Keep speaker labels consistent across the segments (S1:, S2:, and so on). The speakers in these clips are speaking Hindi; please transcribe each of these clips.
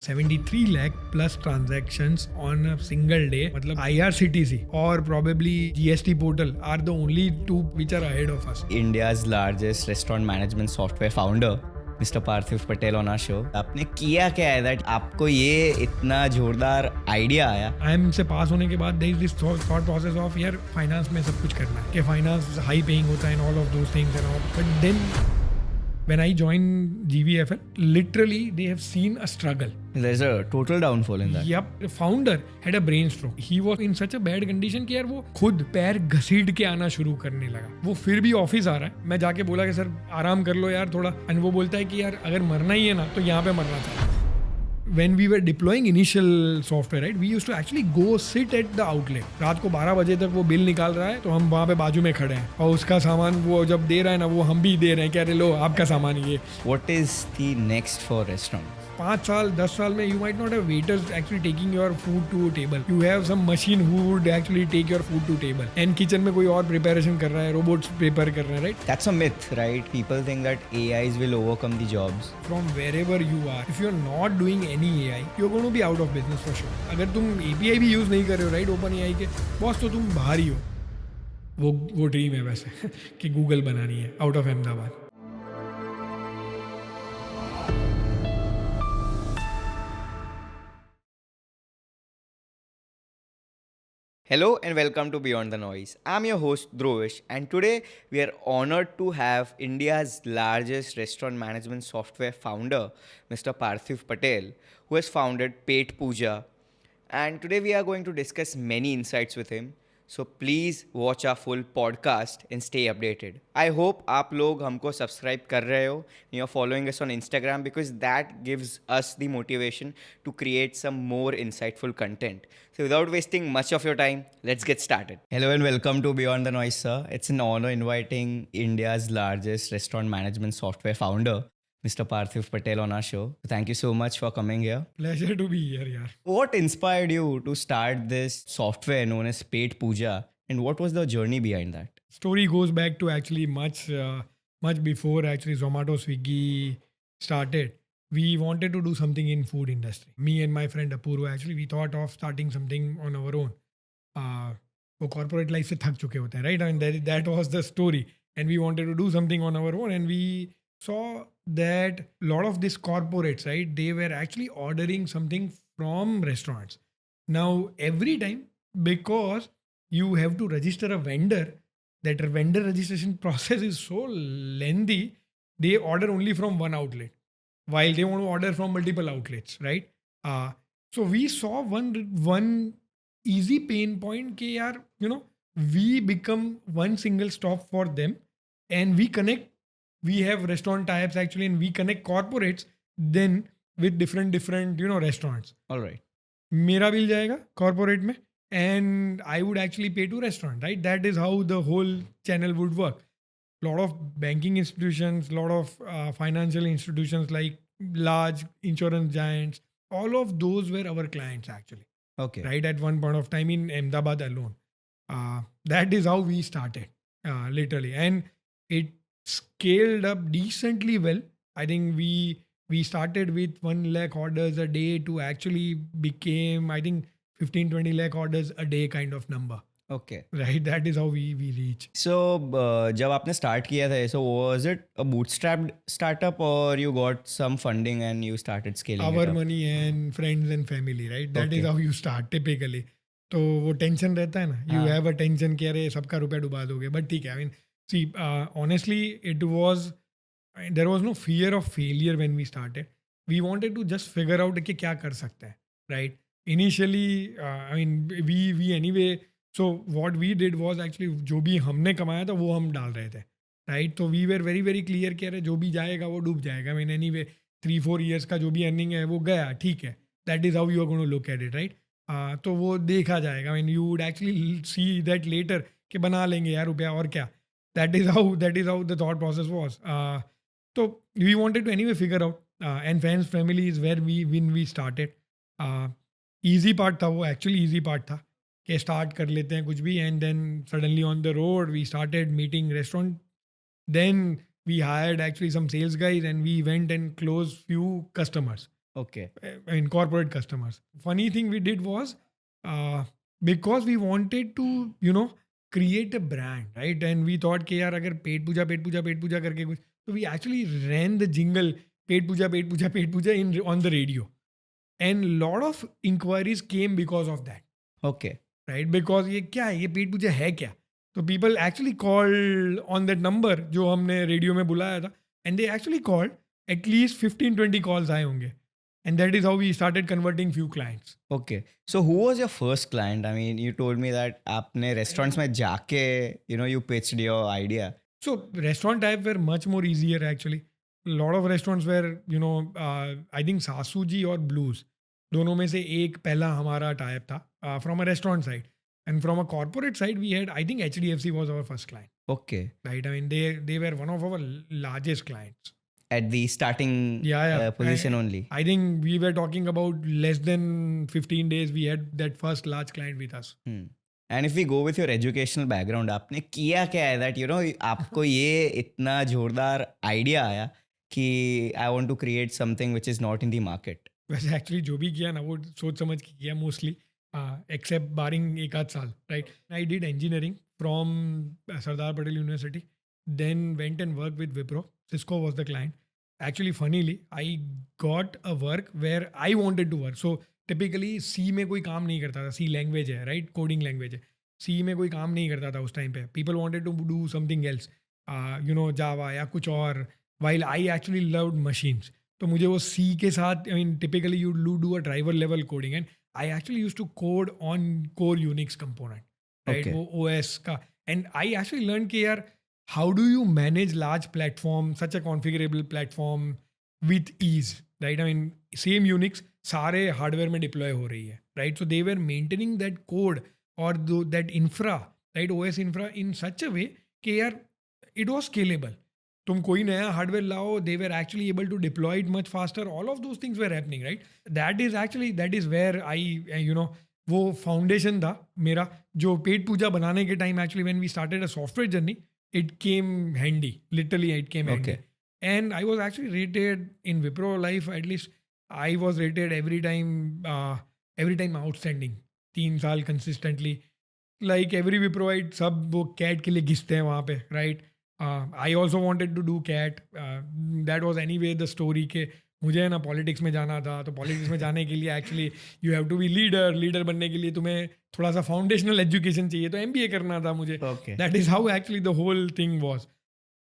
S1: 73 lakh plus transactions on a single day. मतलब IRCTC और probably GST portal are the only two which are ahead of us.
S2: India's largest restaurant management software founder, Mr. Parthiv Patel on our show. आपने किया क्या है that आपको ये इतना जोरदार आइडिया आया?
S1: IIM से पास होने के बाद there is this thought process of यार फाइनेंस में सब कुछ करना है कि फाइनेंस हाई पेइंग होता है and all of those things and all. But then when I joined GVFL, literally they have seen a struggle.
S2: There's a total downfall in that.
S1: Yep, the founder had a brain stroke. He was in such a bad condition कि यार वो खुद पैर घसीट के आना शुरू करने लगा. वो फिर भी ऑफिस आ रहा है. मैं जाके बोला कि सर आराम कर लो यार थोड़ा. एंड वो बोलता है कि यार अगर मरना ही है ना तो यहाँ पे मरना चाहिए. When we were deploying initial software, right, we used to actually go sit at the outlet. रात को 12 बजे तक वो बिल निकाल रहा है तो हम वहाँ पे बाजू में खड़े हैं और उसका सामान वो जब दे रहा है ना वो हम भी दे रहे हैं कि अरे लो आपका सामान ये.
S2: What is the next for restaurant?
S1: 5 साल 10 साल में you might not have waiters actually taking your food to table. You have some machine who would actually take your food to table. And kitchen में कोई और preparation कर रहा है, robots prepare कर रहे हैं, right?
S2: That's a myth, right? People think that AIs will overcome the jobs.
S1: From wherever you are, if you're not doing any AI, you're going to be out of business for sure. अगर तुम API भी use नहीं कर रहे हो, right? OpenAI के बॉस तो तुम बाहर ही हो. वो ड्रीम है वैसे कि गूगल बनानी है out of Ahmedabad.
S2: Hello and welcome to Beyond the Noise. I'm your host Dhruvish, and today we are honored to have India's largest restaurant management software founder, Mr. Parthiv Patel, who has founded Pet Puja. And today we are going to discuss many insights with him. So please watch our full podcast and stay updated. I hope आप लोग हमको subscribe कर रहे हो. You're following us on Instagram because that gives us the motivation to create some more insightful content. So without wasting much of your time, let's get started. Hello and welcome to Beyond the Noise, sir. It's an honor inviting India's largest restaurant management software founder, Mr. Parthiv Patel on our show. Thank you so much for coming here.
S1: Pleasure to be here यार.
S2: What inspired you to start this software known as Pet Puja, and what was the journey behind that?
S1: Story goes back to actually much before actually Zomato Swiggy started. We wanted to do something in food industry. Me and my friend Apurva actually we thought of starting something on our own. वो corporate life से थक चुके होते हैं, right? I mean that was the story, and we wanted to do something on our own, and we saw that a lot of these corporates, right, they were actually ordering something from restaurants. Now every time, because you have to register a vendor, that vendor registration process is so lengthy, they order only from one outlet while they want to order from multiple outlets, right? So we saw one easy pain point कि यार we become one single stop for them, and we connect. We have restaurant types actually, and we connect corporates then with different restaurants.
S2: All right.
S1: मेरा बिल जाएगा corporate में, and I would actually pay to restaurant, right? That is how the whole channel would work. Lot of banking institutions, lot of financial institutions like large insurance giants, all of those were our clients actually.
S2: Okay.
S1: Right at one point of time in Ahmedabad alone. That is how we started, literally, and it scaled up decently well. I think we started with 1 lakh orders a day to actually became, I think, 15-20 lakh orders a day kind of number.
S2: Okay.
S1: Right, that is how we reach.
S2: So जब आपने start किया था, so was it a bootstrapped startup or you got some funding and you started scaling
S1: Our
S2: it up?
S1: money and friends and family, right? That is
S2: Okay.
S1: how you start typically. तो वो टेंशन रहता है ना, you
S2: हाँ.
S1: have a tension कि अरे सबका रुपया डुबा दोगे, but ठीक है. I mean, see, honestly, there was no fear of failure when we started. We wanted to just figure out कि क्या कर सकते हैं, right? Initially, I mean, we anyway. So what we did was actually जो भी हमने कमाया था वो हम डाल रहे थे, right? तो we were very very clear कि अरे जो भी जाएगा वो डूब जाएगा. I mean, anyway, 3-4 years का जो भी earning है वो गया, ठीक है. That is how you are going to look at it, right? तो वो देखा जाएगा. I mean, you would actually see that later कि बना लेंगे यार रुपया और क्या. That is how the thought process was. So we wanted to anyway figure out, and fans family is where when we started. Easy part था वो, actually easy part था कि start कर लेते हैं कुछ भी, and then suddenly on the road we started meeting restaurant. Then we hired actually some sales guys and we went and closed few customers.
S2: Okay.
S1: in corporate customers. Funny thing we did was because we wanted to, create a brand, right? And we thought कि यार अगर पेट पूजा करके कुछ, so we actually ran the jingle Pet Pooja in on the radio, and lot of inquiries came because of that,
S2: okay.
S1: right? Because ये क्या है, ये पेट पूजा है क्या? तो people actually called on that number जो हमने रेडियो में बुलाया था, and they actually called, at least 15-20 calls आए होंगे, and that is how we started converting few clients.
S2: Okay. So who was your first client? I mean you told me that आपने रेस्टोरेंट्स में जाके you pitched your idea.
S1: So restaurant type were much more easier actually. A lot of restaurants were, I think Sasuji or Blues, दोनों में से एक पहला हमारा टाइप था from a restaurant side, and from a corporate side we had, I think HDFC was our first client,
S2: okay.
S1: right? I mean they were one of our largest clients.
S2: At the starting
S1: Yeah.
S2: position only.
S1: I think we were talking about less than 15 days we had that first large client with us.
S2: And if we go with your educational background, आपने किया क्या है दैट आपको ये इतना जोरदार आइडिया आया कि I want to create something which is not in the market?
S1: वैसे एक्चुअली जो भी किया ना वो सोच समझ के किया मोस्टली, एक्सेप्ट बारिंग एक आध साल, right? I did engineering from Sardar Patel university, then went and work with Wipro. Cisco was the client. Actually, funnily, I got a work where I wanted to work. So typically C में कोई काम नहीं करता था. C लैंग्वेज है, राइट? कोडिंग लैंग्वेज है. C में कोई काम नहीं करता था उस टाइम पे. People wanted to do something else, Java या कुछ और. While I actually loved machines. तो मुझे वो C के साथ, I mean, typically you do a driver level coding, and I actually used to code on core Unix component, right?
S2: Okay.
S1: वो OS का. And I actually learned कि यार, how do you manage large platform, such a configurable platform with ease, right? I mean, same Unix सारे हार्डवेयर में डिप्लॉय हो रही है, right? So they were maintaining that code or that infra, right? OS infra in such a way कि यार it was scalable. तुम कोई नया हार्डवेयर लाओ, they were actually able to deploy it much faster. All of those things were happening, right? That is where I, वो फाउंडेशन था मेरा, जो पेट पूजा बनाने के time actually when we started a software journey, it came handy. Literally, it came handy.
S2: Okay.
S1: And I was actually rated in Wipro life, at least I was rated every time outstanding. 3 साल consistently. Like every Wiproite, सब वो cat के लिए घिसते हैं वहाँ पे, right? I also wanted to do cat. That was anyway the story के मुझे ना पॉलिटिक्स में जाना था, तो पॉलिटिक्स में जाने के लिए actually you have to be leader बनने के लिए तुम्हें थोड़ा सा फाउंडेशनल एजुकेशन चाहिए, तो MBA करना था मुझे.
S2: Okay.
S1: That is how actually the whole thing was.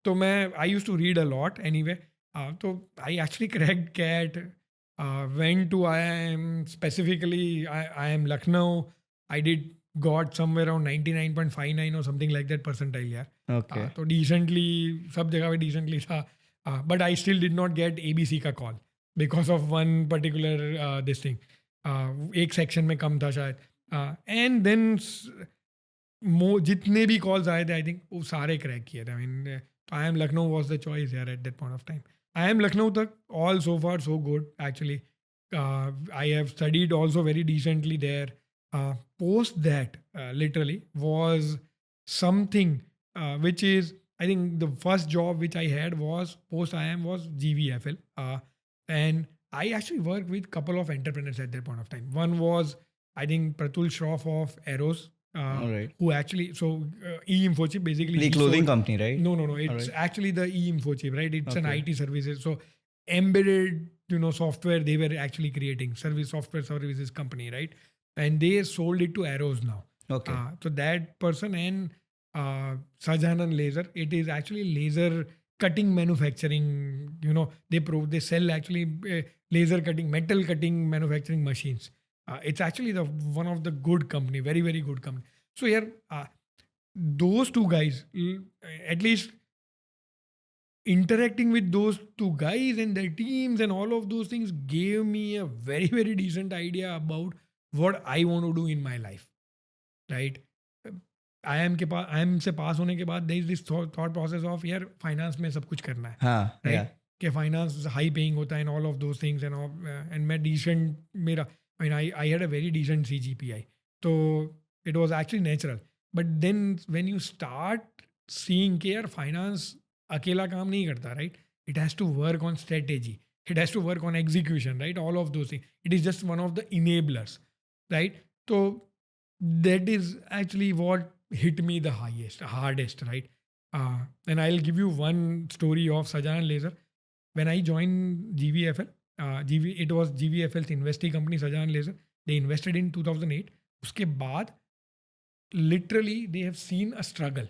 S1: तो मैं I used to read a lot anyway. तो I actually cracked CAT, went to IIM, specifically IIM Lucknow. I did got somewhere around 99.59 or something like that percentile यार.
S2: Okay.
S1: तो डिसेंटली सब जगह पे डिसेंटली था, but I still did not gate ABC का call because of one particular this thing. एक सेक्शन में कम था शायद. एंड देन जितने भी कॉल्स आए थे आई थिंक वो सारे क्रैक किए थे. I mean IIM Lucknow was the choice यार at that point of time. IIM Lucknow तक all so far so good actually. I have studied also very decently there. Post that literally was something which is, I think the first job which I had was post IIM was GVFL, and I actually worked with couple of entrepreneurs at that point of time. One was, I think, Pratul Shroff of Eros,
S2: All right.
S1: who actually, so eInfochip basically.
S2: The
S1: he
S2: clothing
S1: sold-
S2: company, right?
S1: No. It's
S2: Alright.
S1: actually the eInfochip, right? It's an
S2: Okay.
S1: IT services. So embedded, software they were actually creating, software services company, right? And they sold it to Arrows now.
S2: Okay.
S1: So that person and Sajanan Laser, it is actually laser cutting manufacturing. They sell actually laser cutting, metal cutting manufacturing machines. It's actually one of the good company, very very good company. So here, those two guys, at least interacting with those two guys and their teams and all of those things gave me a very very decent idea about what I want to do in my life, right? IIM से पास होने के बाद there is this thought process of यार फाइनेंस में सब कुछ करना है,
S2: हाँ.
S1: right?
S2: Yeah.
S1: कि फाइनेंस हाई पेइंग होता है and all of those things and all, and मैं decent मेरा, I mean I had a very decent CGPI, so it was actually natural. But then when you start seeing कि यार फाइनेंस अकेला काम नहीं करता, right? It has to work on strategy. it has to work on execution, right? All of those things. It is just one of the enablers, right? So that is actually what hit me the hardest, right? And I'll give you one story of Sajan Laser. When I joined GVFL, it was GVFL's investee company, Sajan Laser. They invested in 2008. उसके बाद literally they have seen a struggle.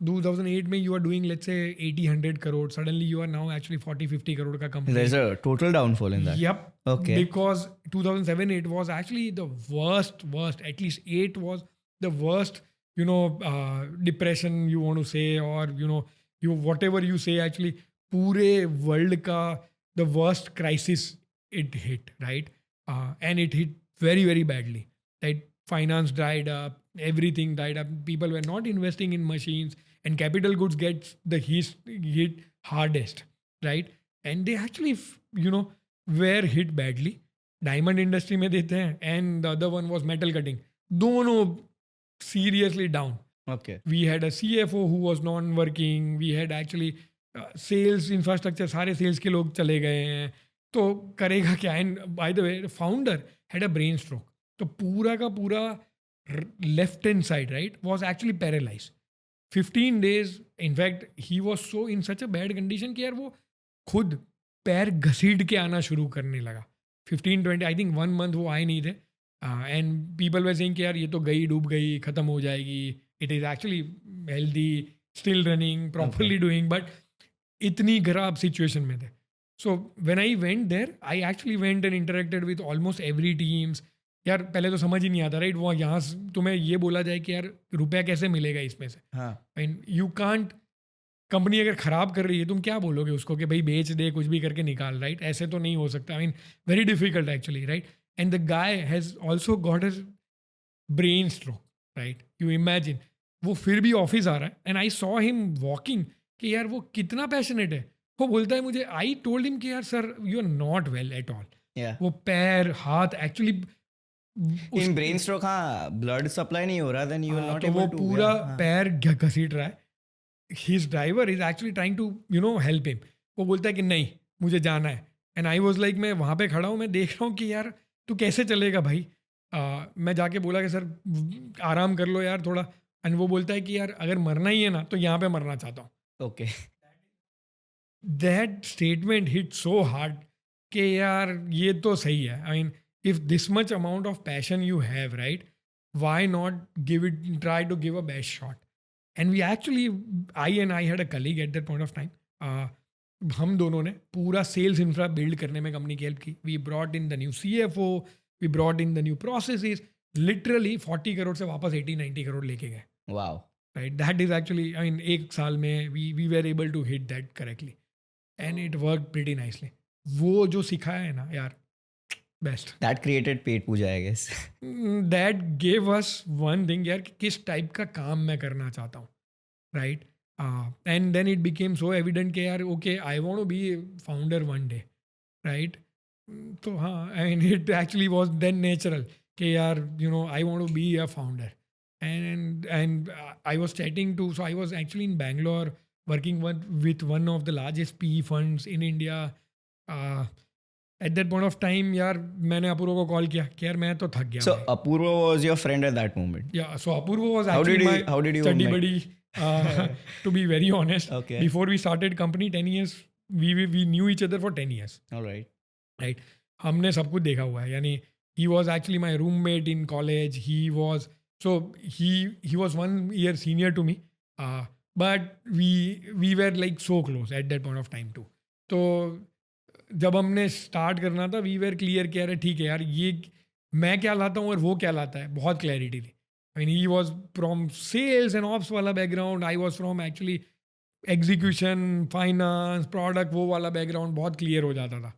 S1: 2008 में you are doing let's say 80-100 crore. Suddenly you are now actually 40-50 crore का company.
S2: There's a total downfall in that.
S1: Yep.
S2: Okay.
S1: Because 2007-8 was actually the worst. At least 8 was the worst. Depression you want to say, or you whatever you say. Actually, पूरे world का the worst crisis it hit, right? And it hit very very badly. Right? Finance dried up. Everything dried up. People were not investing in machines, and capital goods gets the hit hardest, right? And they actually were hit badly. Diamond industry में देते हैं, and the other one was metal cutting. दोनों seriously down.
S2: Okay.
S1: We had a CFO who was non-working. We had actually sales infrastructure. सारे sales के लोग चले गए हैं. तो करेगा क्या? And by the way, the founder had a brain stroke. तो पूरा का पूरा left hand side, right, was actually paralyzed. 15 days. In fact, he was so in such a bad condition कि यार वो खुद पैर घसीट के आना शुरू करने लगा. 15-20 आई थिंक 1 month वो आए नहीं थे. एंड पीपल वर सेइंग कि यार ये तो गई डूब गई, ख़त्म हो जाएगी. It is actually healthy, still running, properly doing, but इतनी खराब सिचुएशन में थे. So when I went there, I actually went and interacted with almost every teams. यार पहले तो समझ ही नहीं आता, राइट? वो यहाँ तुम्हें ये बोला जाए कि यार रुपया कैसे मिलेगा इसमें से. एंड यू कांट, कंपनी अगर ख़राब कर रही है तुम क्या बोलोगे उसको कि भाई बेच दे, कुछ भी करके निकाल, राइट? ऐसे तो नहीं हो सकता. I mean very difficult actually, right? And the guy has also got a brain stroke, right? You imagine. वो फिर भी ऑफिस आ रहा है, and I saw him walking कि यार वो कितना पैशनेट है. वो बोलता है मुझे, I told him कि यार sir you are not well at all.
S2: Yeah.
S1: वो पैर हाथ एक्चुअली
S2: In brain stroke, हाँ, blood supply नहीं हो रहा, then you are not
S1: तो वो
S2: able to.
S1: पूरा
S2: हाँ.
S1: पैर घसीट रहा है. His driver is actually trying to help him. वो बोलता है कि नहीं मुझे जाना है. And I was like, मैं वहाँ पे खड़ा हूँ, मैं देख रहा हूँ कि यार तू कैसे चलेगा भाई. मैं जाके बोला कि सर आराम कर लो यार थोड़ा. एंड वो बोलता है कि यार अगर मरना ही है ना तो यहाँ पे मरना चाहता हूँ.
S2: Okay.
S1: That statement hit so hard कि यार ये तो सही है. I mean if this much amount of passion you have, right, why not give it, try to give a best shot. And we actually, I had a colleague at that point of time. हम दोनों ने पूरा सेल्स इंफ्रा बिल्ड करने में कंपनी की हेल्प की. We brought in the new CFO, we brought in the new processes. Literally 40 crore से वापस 80-90 करोड़ लेके गए.
S2: Wow.
S1: Right, that is actually, I mean एक साल में we were able to hit that correctly, and it work pretty nicely. वो जो सिखाया है ना यार, best.
S2: That created Pet Pooja, I guess.
S1: That gave us one thing यार कि किस टाइप का काम मैं करना चाहता हूँ, right? And then it became so evident कि यार okay I want to be founder one day, right? तो हाँ, and it actually was then natural कि यार I want to be a founder. and I was chatting to, so I was actually in Bangalore working with one of the largest PE funds in India. At that point of time यार मैंने अपूर्व को कॉल किया कि यार मैं तो थक गया.
S2: So Apurva was your friend at that moment.
S1: Yeah, so Apurva was
S2: How
S1: actually
S2: how did you
S1: study
S2: met?
S1: buddy. To be very honest,
S2: Okay.
S1: before we started company 10 years, we knew each other for 10 years.
S2: All right.
S1: Right? हमने सब कुछ देखा हुआ है. यानी he was actually my roommate in college. So he was 1 year senior to me, but we were like so close at that point of time too. तो जब हमने स्टार्ट करना था, वी वर क्लियर कि यार ठीक है यार, ये मैं क्या लाता हूँ और वो क्या लाता है, बहुत क्लैरिटी थी. I mean he was from sales and ops वाला background, I was from actually execution, finance, product, वो वाला बैकग्राउंड बहुत क्लियर हो जाता था.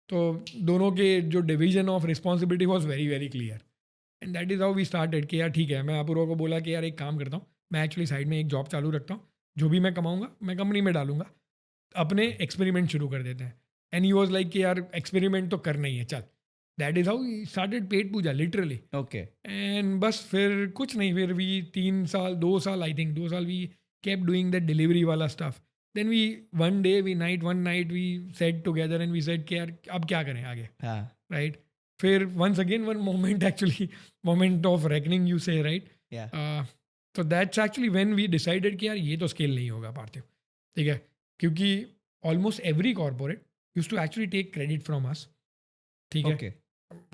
S1: तो दोनों के जो division of responsibility was very very clear. And that is how we started कि यार ठीक है, मैं अपूर्व को बोला कि यार एक काम करता हूँ, मैं एक्चुअली साइड में एक जॉब चालू रखता हूँ, जो भी मैं कमाऊँगा मैं कंपनी में डालूंगा, अपने एक्सपेरिमेंट शुरू कर देते हैं. एंड ही वॉज लाइक कि यार एक्सपेरिमेंट तो करना ही है, चल. That is how we started Pet Pooja literally.
S2: Okay.
S1: And बस फिर कुछ नहीं, फिर वी 2 साल आई थिंक 2 साल we kept doing that delivery वाला stuff. then we one night we sat together and we said कि यार अब क्या करें आगे,
S2: हाँ.
S1: right? फिर once again one moment actually, moment of reckoning you say, right?
S2: Yeah.
S1: So that's actually when we decided कि यार ये तो scale नहीं होगा पार्थिव, ठीक है? क्योंकि almost every corporate used to actually take credit from us, ठीक है?
S2: Okay.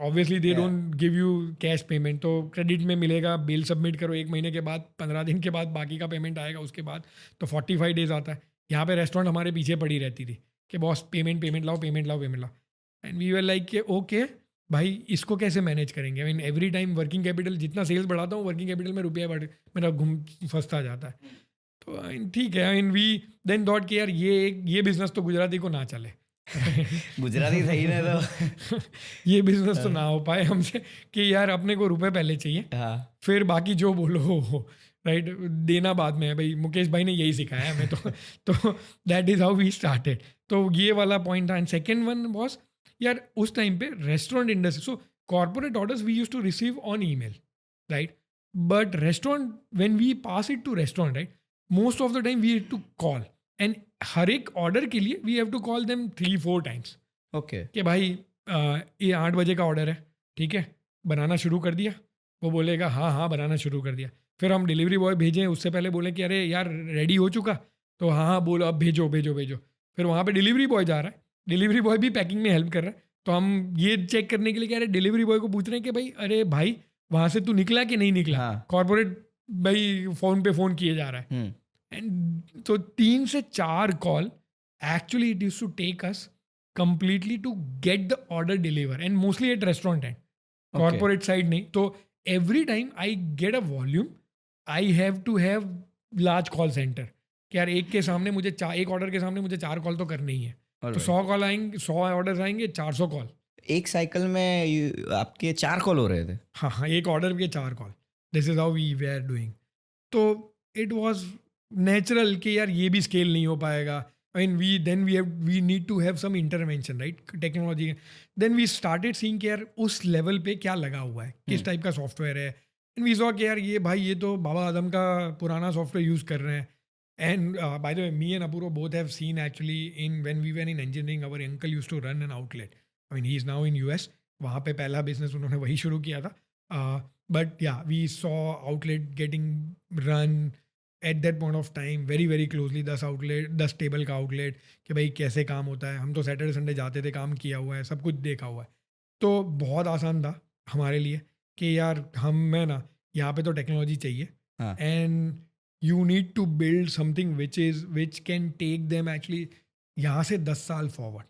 S1: Obviously they
S2: Yeah.
S1: Don't give you cash payment, तो क्रेडिट में मिलेगा, बिल सबमिट करो 1 महीने के बाद, 15 दिन के बाद बाकी का पेमेंट आएगा उसके बाद, तो 45 डेज आता है. यहाँ पे रेस्टोरेंट हमारे पीछे पड़ी रहती थी कि बॉस पेमेंट लाओ. एंड वी वर लाइक कि ओके भाई इसको कैसे मैनेज करेंगे. आई mean every time working capital, जितना सेल्स बढ़ाता हूँ वर्किंग कैपिटल में रुपया मेरा फंसता जाता है. तो ठीक है, I mean we then thought कि यार ये बिजनेस तो गुजराती को ना चले.
S2: गुजराती सही ना तो.
S1: ये बिजनेस तो ना हो पाए हमसे कि यार अपने को रुपए पहले चाहिए,
S2: हाँ.
S1: फिर बाकी जो बोलो हो, राइट? देना बाद में है भाई. मुकेश भाई ने यही सिखाया हमें. तो that is how we started. तो ये वाला पॉइंट था. एंड सेकेंड वन वॉज यार उस टाइम पे restaurant industry, so corporate orders we used to receive on email, right? But restaurant when we pass it to restaurant, right, most of the time we have to call. And हर एक ऑर्डर के लिए we have to call them 3-4 times
S2: okay.
S1: कि भाई ये 8 बजे का ऑर्डर है, ठीक है, बनाना शुरू कर दिया. वो बोलेगा हाँ बनाना शुरू कर दिया. फिर हम डिलीवरी बॉय भेजें, उससे पहले बोले कि अरे यार रेडी हो चुका, तो हाँ बोलो अब भेजो. फिर वहाँ पे डिलीवरी बॉय जा रहा है, डिलीवरी बॉय भी पैकिंग में हेल्प कर रहा है. तो हम ये चेक करने के लिए कि अरे डिलीवरी बॉय को पूछ रहे हैं कि भाई अरे भाई वहाँ से तू निकला कि नहीं निकला.
S2: हाँ.
S1: कॉर्पोरेट भाई फ़ोन पे फ़ोन किए जा रहा है. एंड तो 3 से 4 call actually it use to take us completely to get the order deliver, and mostly at restaurant end, corporate side नहीं. तो every time I get a volume I have to have large call center कि यार एक ऑर्डर के सामने मुझे 4 कॉल तो करने ही है. तो 100 कॉल आएंगे, 100 ऑर्डर्स आएंगे, 400 कॉल.
S2: एक साइकिल में आपके 4 कॉल हो रहे थे.
S1: हाँ, एक ऑर्डर के 4 call. This is how we were doing. तो इट वॉज नेचुरल कि यार ये भी स्केल नहीं हो पाएगा. I mean, we need to have some intervention, right? Technology. Then we started seeing कि यार उस लेवल पे क्या लगा हुआ है, किस टाइप का सॉफ्टवेयर है. एंड वी सॉ कि यार ये तो बाबा आदम का पुराना सॉफ्टवेयर यूज़ कर रहे हैं. And by the way me and Apoorv both have seen actually in when we were in engineering, our uncle used to run an outlet. I mean he is now in US. वहाँ पे पहला बिजनेस उन्होंने वही शुरू किया था. But yeah we saw outlet getting run at that point of time very closely. 10 table का आउटलेट कि भाई कैसे काम होता है. हम तो सैटरडे संडे जाते थे, काम किया हुआ है, सब कुछ देखा हुआ है. तो बहुत आसान था हमारे लिए कि यार मैं ना यहाँ पे तो टेक्नोलॉजी चाहिए. And you need to build something which can take them actually यहाँ से 10 साल forward,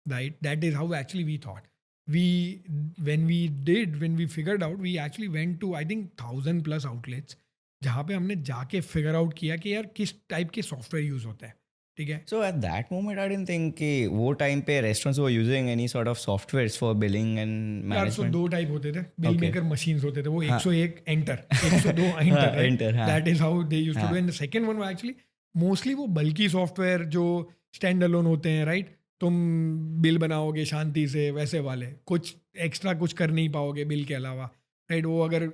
S1: right? That is how actually we thought. when we figured out, we actually went to I think 1,000+ outlets जहाँ पे हमने जाके फिगर आउट किया कि यार किस टाइप के सॉफ्टवेयर यूज होता है, ठीक है.
S2: So at that moment I didn't think कि वो टाइम पे restaurants were using any sort of softwares for billing and
S1: यार सो
S2: management.
S1: 2 टाइप होते थे बिल मेकर मशीन्स होते थे. वो
S2: हाँ.
S1: 101 एंटर, 102 एंटर,
S2: Enter, हाँ.
S1: That is how they used to
S2: हाँ.
S1: Do. And the second one actually mostly वो बल्कि सॉफ्टवेयर जो स्टैंड अलोन होते हैं, राइट? तुम बिल बनाओगे शांति से, वैसे वाले कुछ एक्स्ट्रा कुछ कर नहीं पाओगे बिल के अलावा, राइट? वो अगर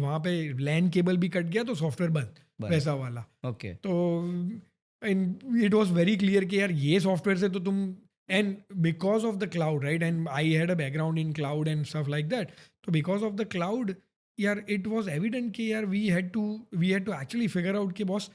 S1: वहाँ पे लैन केबल भी कट गया तो सॉफ्टवेयर बंद, वैसा वाला.
S2: Okay.
S1: तो इट वॉज वेरी क्लियर कि यार ये सॉफ्टवेयर से तो तुम, and because of the cloud, right? And I had a background in cloud and stuff like that. तो बिकॉज ऑफ द क्लाउड यार इट वॉज एविडेंट कि यार we had to actually figure out कि बॉस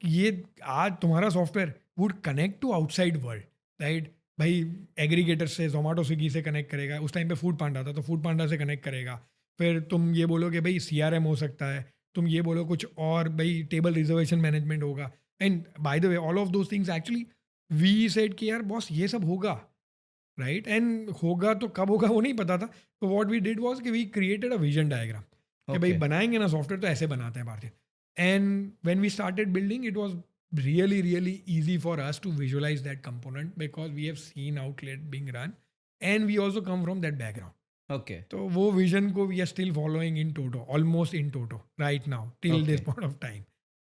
S1: ये आज तुम्हारा software would connect to outside world, right? भाई एग्रीगेटर से, जोमेटो स्विगी से कनेक्ट करेगा. उस टाइम पे फूड पांडा था तो फूड पांडा से कनेक्ट करेगा. फिर तुम ये बोलो कि भाई CRM हो सकता है, तुम ये बोलो कुछ और, भाई टेबल रिजर्वेशन मैनेजमेंट होगा. And by the way all of those things actually we said कि यार बॉस ये सब होगा, राइट? एंड होगा तो कब होगा वो नहीं पता था. तो व्हाट वी डिड वाज कि we created a vision diagram कि भाई बनाएंगे ना सॉफ्टवेयर तो ऐसे बनाते हैं भारतीय. And when we started building it was really easy for us to visualize that component because we have seen outlet being run and we also come from that background.
S2: Okay.
S1: तो वो vision को we are still following in toto, almost in toto right now till this point of time,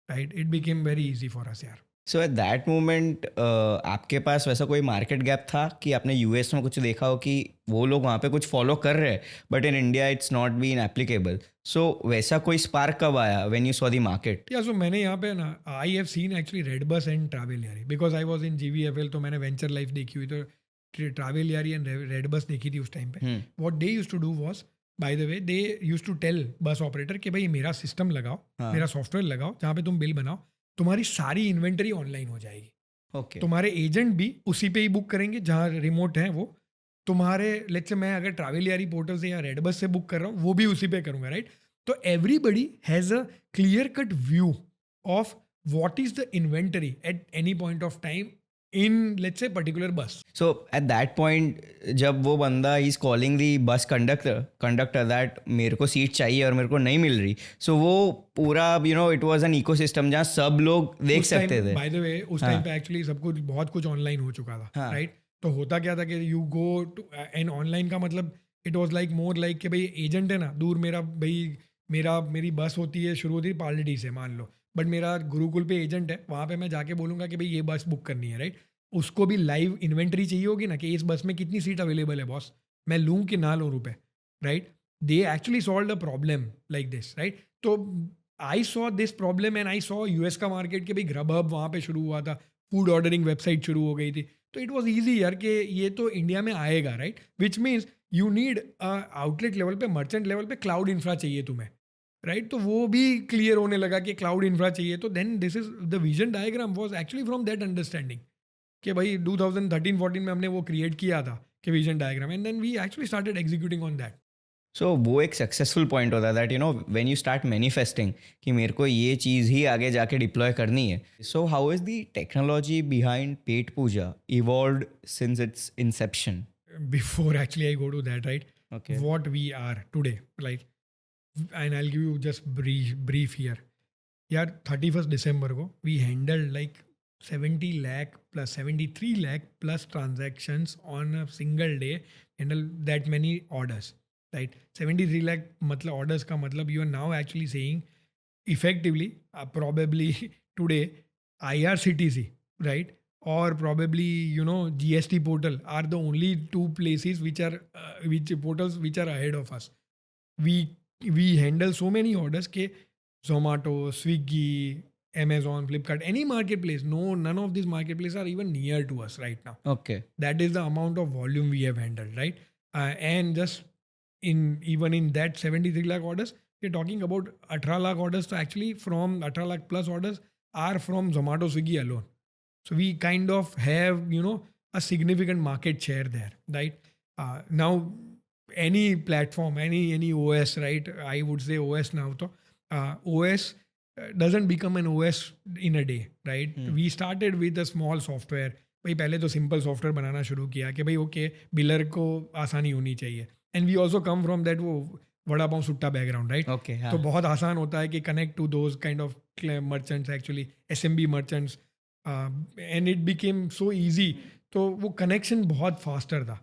S1: right? It became very easy for us यार.
S2: सो एट दैट मोमेंट आपके पास वैसा कोई मार्केट गैप था कि आपने यूएस में कुछ देखा हो कि वो लोग वहाँ पे कुछ फॉलो कर रहे हैं but in India it's not been applicable, so वैसा कोई स्पार्क कब आया when you saw the market?
S1: या सो मैंने यहाँ पे ना I have seen actually red bus and Travelyaari because I was in GVFL, तो मैंने वेंचर लाइफ देखी हुई, तो ट्रैवल यारी एंड रेड बस देखी थी उस टाइम पे. What they use to do was, by the way, they use to tell bus operator कि भाई मेरा सिस्टम लगाओ,
S2: हाँ.
S1: मेरा सॉफ्टवेयर लगाओ जहाँ पे तुम बिल बनाओ, तुम्हारी सारी इन्वेंटरी ऑनलाइन हो जाएगी.
S2: ओके.
S1: तुम्हारे एजेंट भी उसी पे ही बुक करेंगे जहाँ रिमोट है वो. तुम्हारे लेट्स से मैं अगर ट्रैवल यारी पोर्टल से या रेड बस से बुक कर रहा हूँ वो भी उसी पे करूँगा, राइट. तो everybody has a clear cut view of what is the inventory at any point of time in let's say particular bus.
S2: So at that point जब वो बंदा is calling the bus conductor that मेरे को सीट चाहिए और मेरे को नहीं मिल रही, सो वो पूरा इट वाज एन इकोसिस्टम जहाँ सब लोग देख सकते थे.
S1: बाय द वे उस टाइम पे एक्चुअली सब कुछ बहुत कुछ ऑनलाइन हो चुका था,
S2: हाँ.
S1: राइट. तो होता क्या था कि you go to and online का मतलब it was like more like कि भाई एजेंट है ना दूर, मेरी बस होती है, शुरू होती है पालडी से मान लो, बट मेरा गुरुकुल पे एजेंट है, वहाँ पे मैं जाके बोलूँगा कि भाई ये बस बुक करनी है, राइट. उसको भी लाइव इन्वेंट्री चाहिए होगी ना कि इस बस में कितनी सीट अवेलेबल है बॉस, मैं लूँ कि ना लूँ रुपए, right. They actually solve the problem like this, right. तो I saw this problem and I saw US का मार्केट के भाई ग्रबहब वहाँ पे शुरू हुआ था, फूड ऑर्डरिंग वेबसाइट शुरू हो गई थी. तो इट वॉज ईजी यार कि ये तो इंडिया में आएगा, right. Which means you need outlet level पे, मर्चेंट लेवल पे क्लाउड इंफ्रा चाहिए तुम्हें, राइट. तो वो भी क्लियर होने लगा कि क्लाउड इंफ्रा चाहिए. तो then this is the vision diagram was actually from that understanding कि भाई 2013-14 में हमने वो क्रिएट किया था कि vision diagram, and then we actually started executing on that.
S2: So वो एक सक्सेसफुल पॉइंट होता है that when you start manifesting कि मेरे को ये चीज़ ही आगे जाके डिप्लॉय करनी है. So how is the technology behind Petpooja evolved since its inception?
S1: Before actually I go to that, right,
S2: Okay.
S1: what we are today, like, and I'll give you just brief here. यार 31st December को we handled like 70 lakh plus 73 lakh plus transactions on a single day, handle that many orders, right. 73 lakh मतलब orders का मतलब you are now actually saying effectively probably today IRCTC, right, or probably GST portal are the only two places which portals which are ahead of us. We handle so many orders ke Zomato, Swiggy, Amazon, Flipkart, any marketplace, none of these marketplaces are even near to us right now.
S2: Okay.
S1: That is the amount of volume we have handled, right. And just even in that 73 lakh orders, we're talking about 18 lakh orders. So actually from 18 lakh plus orders are from Zomato, Swiggy alone. So we kind of have a significant market share there, right. Now any platform, any OS, right, I would say OS now, so OS doesn't become an OS in a day, right. We started with a small software. भाई पहले तो सिंपल सॉफ्टवेयर बनाना शुरू किया कि भाई ओके बिलर को आसानी होनी चाहिए, and we also come from that वो वड़ा पाव सुट्टा बैकग्राउंड, राइट.
S2: Okay.
S1: तो बहुत आसान होता है कि connect to those kind of merchants, actually SMB merchants, and it became so easy. तो वो कनेक्शन बहुत फास्टर था.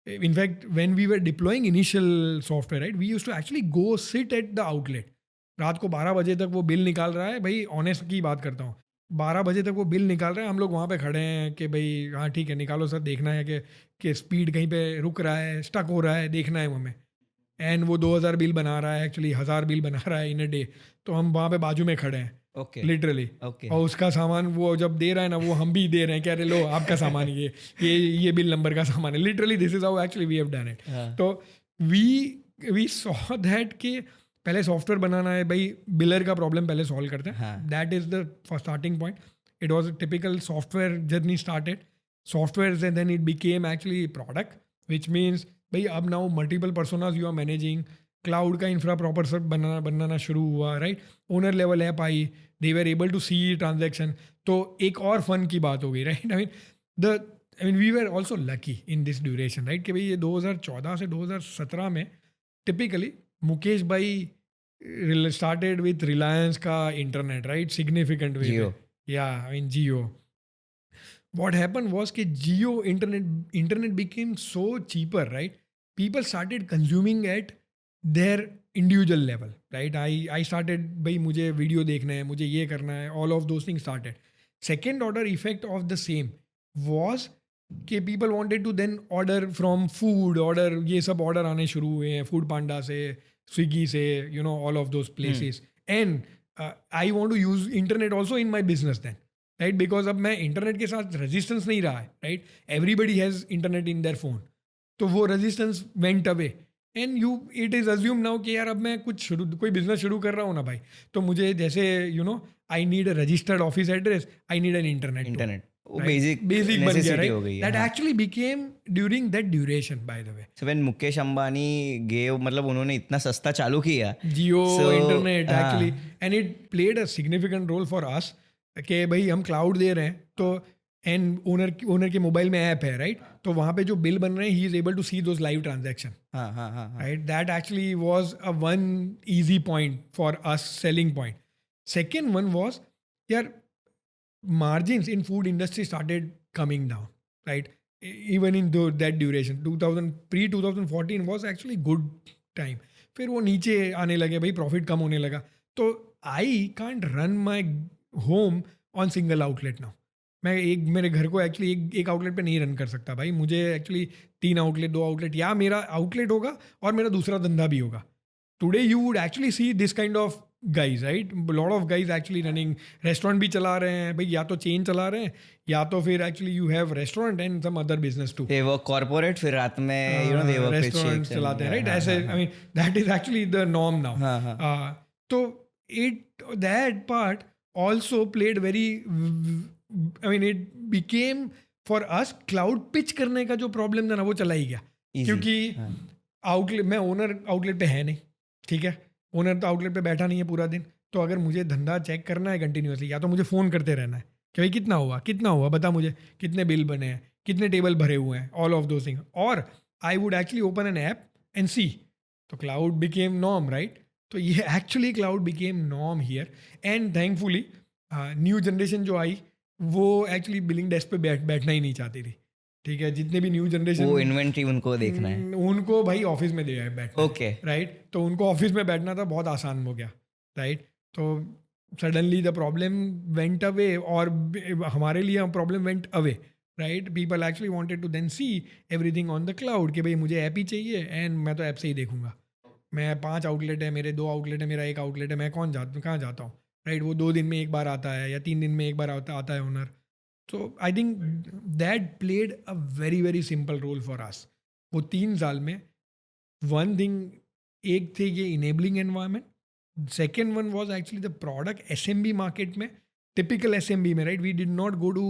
S1: In fact when we were deploying initial software, right, we used to actually go sit at the outlet. रात को 12 बजे तक वो बिल निकाल रहा है, भाई ऑनेस्ट की बात करता हूँ, 12 बजे तक वो बिल निकाल रहे हैं, हम लोग वहाँ पे खड़े हैं कि भाई हाँ ठीक है निकालो सर, देखना है कि स्पीड कहीं पे रुक रहा है, स्टक हो रहा है, देखना है वो हमें. एंड वो 2000 बिल बना रहा है, एक्चुअली 1000 बिल बना रहा है इन अ डे. तो हम वहाँ पे बाजू में खड़े हैं
S2: Okay.
S1: लिटरली.
S2: Okay.
S1: और उसका सामान वो जब दे रहा है ना, वो हम भी दे रहे हैं, कह रहे लो आपका सामान ये बिल नंबर का सामान है. Literally this is how actually we have done it.
S2: हाँ.
S1: तो वी सॉ दैट कि पहले सॉफ्टवेयर बनाना है, भाई बिलर का प्रॉब्लम पहले सॉल्व करते हैं.
S2: हाँ.
S1: That is the starting point. It was a typical software journey started. Software and then it became actually product, which means भाई अब now multiple personas you are managing. Cloud का इंफ्रा प्रॉपर सब बनाना शुरू हुआ, right. Owner level app I, they were able to see transaction. तो एक और फन की बात हो गई, right. I mean we were also lucky in this duration, right, कि भाई ये 2014 से 2017 में टिपिकली मुकेश भाई स्टार्टेड विथ रिलायंस का internet, right, significant way.
S2: Jio.
S1: Yeah, I mean Jio. What happened was कि Jio internet became so cheaper, right? People started consuming at their individual level, right? I started भाई मुझे वीडियो देखना है, मुझे ये करना है, all of those things started. Second order effect of the same was कि people wanted to then order from food, order ये सब order आने शुरू हुए हैं फूड पांडा से, स्विगी से, you know, all of those places. And I want to use internet also in my business then, right? Because अब मैं इंटरनेट के साथ रेजिस्टेंस नहीं रहा है, right? Everybody has internet in their phone. तो वो resistance went away and you it is assume now कि यार अब मैं कोई बिजनेस शुरू कर रहा हूँ ना भाई, तो मुझे जैसे I need a registered office address, I need an internet
S2: वो बेसिक
S1: बेसिक बन गया,
S2: नेसेसिटी
S1: right?
S2: हो गई है.
S1: That
S2: हाँ.
S1: actually became during that duration, by the way.
S2: So when Mukesh Ambani gave, मतलब उन्होंने इतना सस्ता चालू किया
S1: जियो
S2: So,
S1: इंटरनेट
S2: हाँ.
S1: Actually, and it played a significant role for us कि भाई हम क्लाउड दे रहे हैं तो एंड ओनर के मोबाइल में ऐप है, राइट? तो वहाँ पे जो बिल बन रहे हैं he is able to see those live transaction,
S2: हाँ हाँ हाँ हाँ.
S1: right? That actually was a one easy point for us, selling point. Second one was, yeah, margins in food industry started coming down, right? Even in that duration, 2014 was actually good time. फिर वो नीचे आने लगे भाई, प्रॉफिट कम होने लगा. तो I can't run my home on single outlet now. मैं मेरे घर को एक्चुअली एक आउटलेट पे नहीं रन कर सकता भाई. मुझे एक्चुअली 3 आउटलेट, 2 आउटलेट, या मेरा आउटलेट होगा और मेरा दूसरा धंधा भी होगा. Today you would actually see this kind of guys, right? Lot of guys actually running restaurant भी चला रहे हैं भाई, या तो चेन चला रहे हैं या तो फिर actually you have restaurant and some other business too.
S2: They work corporate, फिर रात में they work with
S1: restaurant
S2: shakes
S1: चलाते हैं,
S2: and-
S1: राइट?
S2: हाँ,
S1: ऐसे
S2: हाँ,
S1: I mean that is actually the norm now.
S2: हाँ, हाँ.
S1: तो it that part also played very, I mean it became for us cloud pitch करने का जो प्रॉब्लम था ना वो चला ही गया.
S2: Easy.
S1: क्योंकि
S2: हाँ.
S1: आउटलेट, मैं ओनर आउटलेट पे है नहीं, ठीक है? ओनर तो आउटलेट पे बैठा नहीं है पूरा दिन. तो अगर मुझे धंधा चेक करना है कंटिन्यूसली, या तो मुझे फ़ोन करते रहना है कि भाई कितना हुआ बता मुझे, कितने बिल बने हैं, कितने टेबल भरे हुए हैं, ऑल ऑफ दो थिंग्स. और I would actually open an app and see. तो क्लाउड बिकेम नॉर्म, राइट? तो ये actually cloud became norm here. And thankfully new generation जो आई वो एक्चुअली बिलिंग डेस्क पे बैठना ही नहीं चाहती थी, ठीक है? जितने भी न्यू जनरेशन,
S2: वो इन्वेंट्री उनको देखना है.
S1: उनको भाई ऑफिस में दे बैठना,
S2: Okay.
S1: राइट? तो उनको ऑफिस में बैठना था, बहुत आसान हो गया, राइट? तो suddenly the problem went away, और हमारे लिए problem went away, right? People actually wanted to then see everything on the cloud कि भाई मुझे ऐप ही चाहिए एंड मैं तो ऐप से ही देखूंगा. मैं 5 आउटलेट है मेरे, 2 आउटलेट है मेरा, 1 आउटलेट है, मैं कहाँ जाता हूँ, राइट? वो 2 दिन में एक बार आता है या 3 दिन में एक बार आता है owner. So I think that played a very very simple role for us. वो 3 साल में one thing, एक थे ये enabling environment. Second one was actually the product SMB market में, typical SMB में, right? We did not go to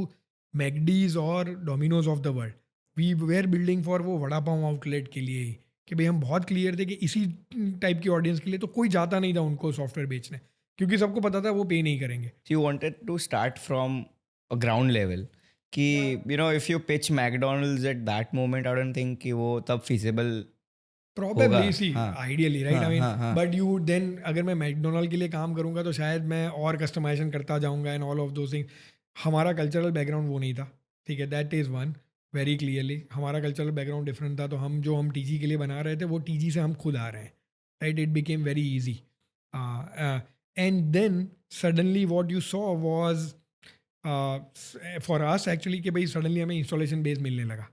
S1: McD's or Domino's of the world. We were building for वो वड़ा पाव आउटलेट के लिए ही, कि भाई हम बहुत क्लियर थे कि इसी टाइप की ऑडियंस के लिए. तो कोई जाता नहीं था उनको सॉफ्टवेयर बेचने, क्योंकि सबको पता था वो पे नहीं करेंगे.
S2: So you wanted to start from a ground level कि if you pitch McDonald's at that moment, I don't think कि वो तब feasible
S1: Probably,
S2: होगा.
S1: see,
S2: हाँ.
S1: ideally, right?
S2: हाँ,
S1: I mean,
S2: हाँ, हाँ.
S1: but you then, अगर मैं मैकडोनल्ड के लिए काम करूंगा तो शायद मैं और कस्टमाइजेशन करता जाऊंगा and all of those thing. हमारा कल्चरल बैकग्राउंड वो नहीं था, ठीक है? That is one very clearly. हमारा कल्चरल बैकग्राउंड डिफरेंट था. तो हम जो हम टीजी के लिए बना रहे थे वो टीजी से हम खुद आ रहे हैं, right? It became very easy. And then suddenly what you saw was for us actually कि भाई सडनली हमें इंस्टॉलेशन बेस मिलने लगा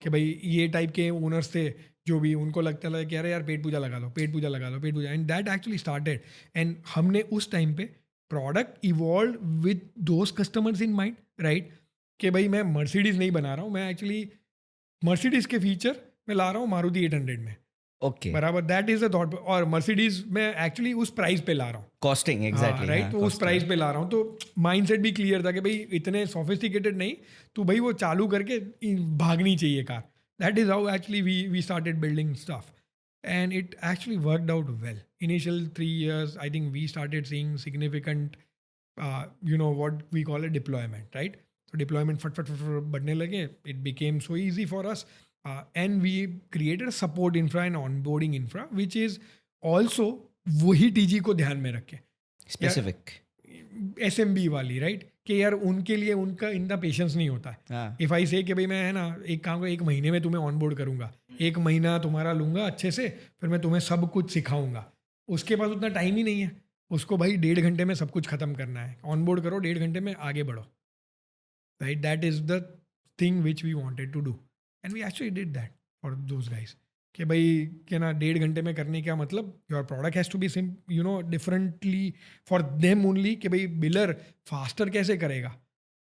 S1: कि भाई ये टाइप के ओनर्स थे जो भी, उनको लगता था कि अरे यार पेट पूजा लगा लो, Petpooja. And that actually started. And हमने उस टाइम पे product evolve with those customers in mind, right? कि भाई मैं मर्सिडीज़ नहीं बना रहा हूँ, मैं एक्चुअली मर्सिडीज़ के फीचर मैं ला रहा हूँ मारुति 800 में,
S2: Okay.
S1: बराबर. That is the thought. और मर्सिडीज़ मैं एक्चुअली उस प्राइस पे ला रहा हूँ,
S2: Costing, exactly.
S1: राइट?
S2: हाँ,
S1: तो उस
S2: costing.
S1: प्राइस पे ला रहा हूँ. तो माइंडसेट भी क्लियर था कि भाई इतने सोफिस्टिकेटेड नहीं, तो भाई वो चालू करके भागनी चाहिए car. That is how actually we started building stuff, and it actually worked out well. Initial 3 years I think we started seeing significant what we call a deployment, right? तो डिप्लॉयमेंट फट बढ़ने लगे. It became so easy for us. And we created a support infra and onboarding infra, which is also वही टीजी को ध्यान में रखे,
S2: Specific.
S1: SMB वाली, राइट? कि यार उनके लिए उनका इतना पेशेंस नहीं होता है.
S2: हाँ.
S1: इफ़ आई से कि भाई मैं है ना एक काम को 1 महीने में तुम्हें ऑनबोर्ड करूंगा, 1 महीना तुम्हारा लूंगा अच्छे से, फिर मैं तुम्हें सब कुछ सिखाऊंगा. उसके पास उतना टाइम ही नहीं है. उसको भाई 1.5 घंटे में सब कुछ खत्म करना है. ऑनबोर्ड करो, 1.5 घंटे में आगे बढ़ो. right? That is the thing which we wanted to do, and we actually did that for those guys. कि भाई क्या ना 1.5 घंटे में करने क्या मतलब, your product has to be seen differently for them only, कि भाई बिलर फास्टर कैसे करेगा,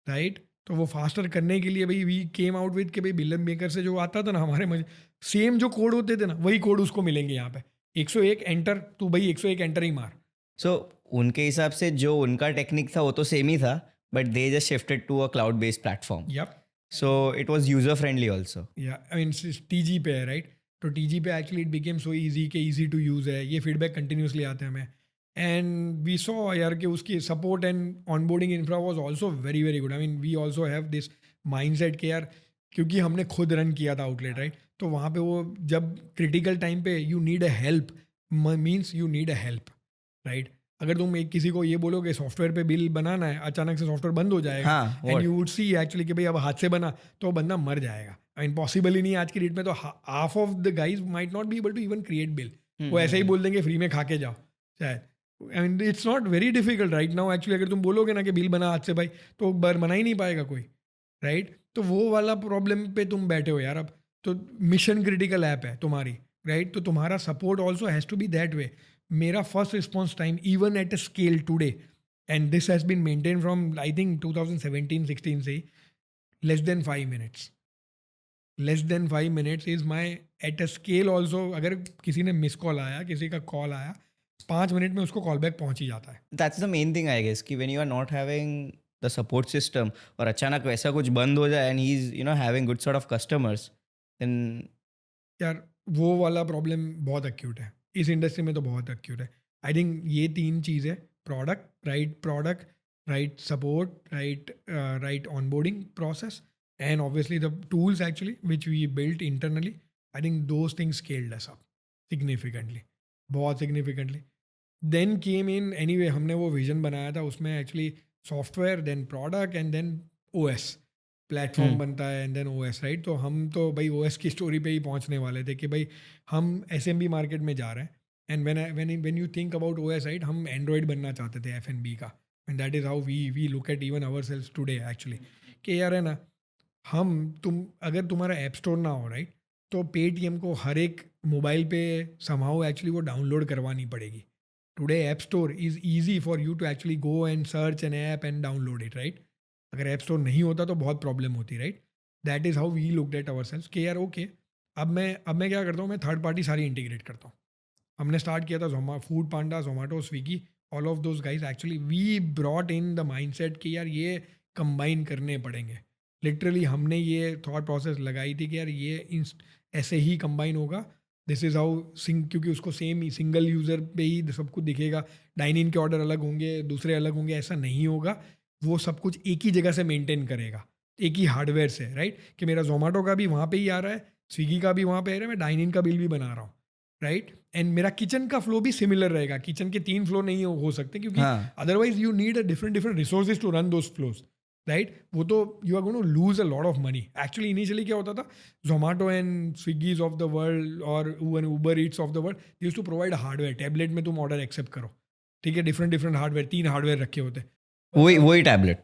S1: राइट? तो वो फास्टर करने के लिए भाई वी केम आउट विद कि भाई बिलर मेकर से जो आता था ना हमारे सेम जो कोड होते थे ना वही कोड उसको मिलेंगे यहाँ पे 101 एंटर, तू भाई 101 एंटर ही मार.
S2: सो उनके हिसाब से जो उनका टेक्निक था वो तो सेम ही था, but they just shifted to a cloud based platform.
S1: Yep.
S2: So it was user friendly also.
S1: या आई मीन टीजी पे है, राइट? तो टीजी पे actually it became so easy कि इजी टू यूज़ है, ये फीडबैक कंटिन्यूसली आते हैं हमें. एंड वी सॉ यार कि उसकी support and onboarding infra was also very very good. I mean we also have this mindset कि यार क्योंकि हमने खुद रन किया था आउटलेट, राइट? तो वहाँ पे वो जब क्रिटिकल टाइम पे you need a help, means you need a help, right? अगर तुम एक किसी को ये बोलोगे सॉफ्टवेयर पे बिल बनाना है, अचानक से सॉफ्टवेयर बंद हो जाएगा
S2: हाँ,
S1: and you would C actually कि भाई अब हाथ से बना तो वो बंदा मर जाएगा. आई मीन पॉसिबल ही नहीं है आज की डेट में. तो half of the guys might not be able to even create bill. वो ऐसे ही बोल देंगे फ्री में खा के जाओ शायद. I mean it's not very difficult right now actually. अगर तुम बोलोगे ना कि बिल बना हाथ से भाई, तो बार बना ही नहीं पाएगा कोई, राइट? तो वो वाला प्रॉब्लम पे तुम बैठे हो यार. अब तो मिशन क्रिटिकल ऐप है तुम्हारी, राइट? तो तुम्हारा support also has to be that way. मेरा first response time even at a scale today, and this has been maintain from I think 2017-16 से ही, less than 5 minutes. Less than 5 minutes is my at a scale also. अगर किसी ने मिस कॉल आया, किसी का कॉल आया, 5 मिनट में उसको कॉल बैक पहुंच ही जाता है.
S2: That's the main thing I guess कि when you are not having the support system और अचानक वैसा कुछ बंद हो जाए and he is having good sort of customers, then
S1: यार वो वाला प्रॉब्लम बहुत एक्यूट है इस इंडस्ट्री में, तो बहुत एक्यूट है. आई थिंक ये 3 चीज़ें, product, right support, right onboarding process, and obviously the tools actually which we built internally, I think those things scaled us up significantly, बहुत significantly. Then came in anyway, हमने वो vision बनाया था, उसमें actually software, then product and then OS platform बनता है एंड देन OS, राइट? तो हम तो भाई OS की स्टोरी पे ही पहुंचने वाले थे कि भाई हम SMB मार्केट में जा रहे हैं. And when you think about OS, right, हम एंड्रॉयड बनना चाहते थे F&B का. And that is how we look at even our sales today actually. कि यार है ना, अगर तुम्हारा ऐप स्टोर ना हो, राइट, तो पेटीएम को हर एक मोबाइल पे समहाउ एक्चुअली वो डाउनलोड करवानी पड़ेगी. Today app store is easy for you to actually go and search an app and download it, right? अगर ऐप स्टोर नहीं होता तो बहुत प्रॉब्लम होती, right? That is how we looked at our sales कि यार ओके, अब मैं क्या करता हूँ, मैं थर्ड पार्टी सारी इंटीग्रेट करता हूँ. हमने स्टार्ट किया था Foodpanda, Zomato, Swiggy, all of those guys actually we brought in the mindset कि यार ये कंबाइन करने पड़ेंगे. लिटरली हमने ये थॉट प्रोसेस लगाई थी कि यार ये ऐसे ही कंबाइन होगा. दिस इज़ हाउ क्योंकि उसको सेम ही सिंगल यूज़र पे ही सब कुछ दिखेगा. डाइन इन के ऑर्डर अलग होंगे, दूसरे अलग होंगे, ऐसा नहीं होगा. वो सब कुछ एक ही जगह से मेंटेन करेगा, एक ही हार्डवेयर से, राइट? कि मेरा जोमेटो का भी वहाँ पे ही आ रहा है, स्विगी का भी वहाँ पे आ रहा है, मैं डाइन इन का बिल भी बना रहा हूँ, राइट? एंड मेरा किचन का फ्लो भी सिमिलर रहेगा. किचन के 3 फ्लो नहीं हो सकते क्योंकि otherwise you need a different resources to run those flows, right? वो तो you are going to lose a lot of money. Actually initially क्या होता था, Zomato and Swiggys of the world और Uber Eats of the world used to provide hardware. Tablet में तुम ऑर्डर एक्सेप्ट करो, ठीक है, डिफरेंट हार्डवेयर, 3 हार्डवेयर रखे होते.
S2: वही tablet,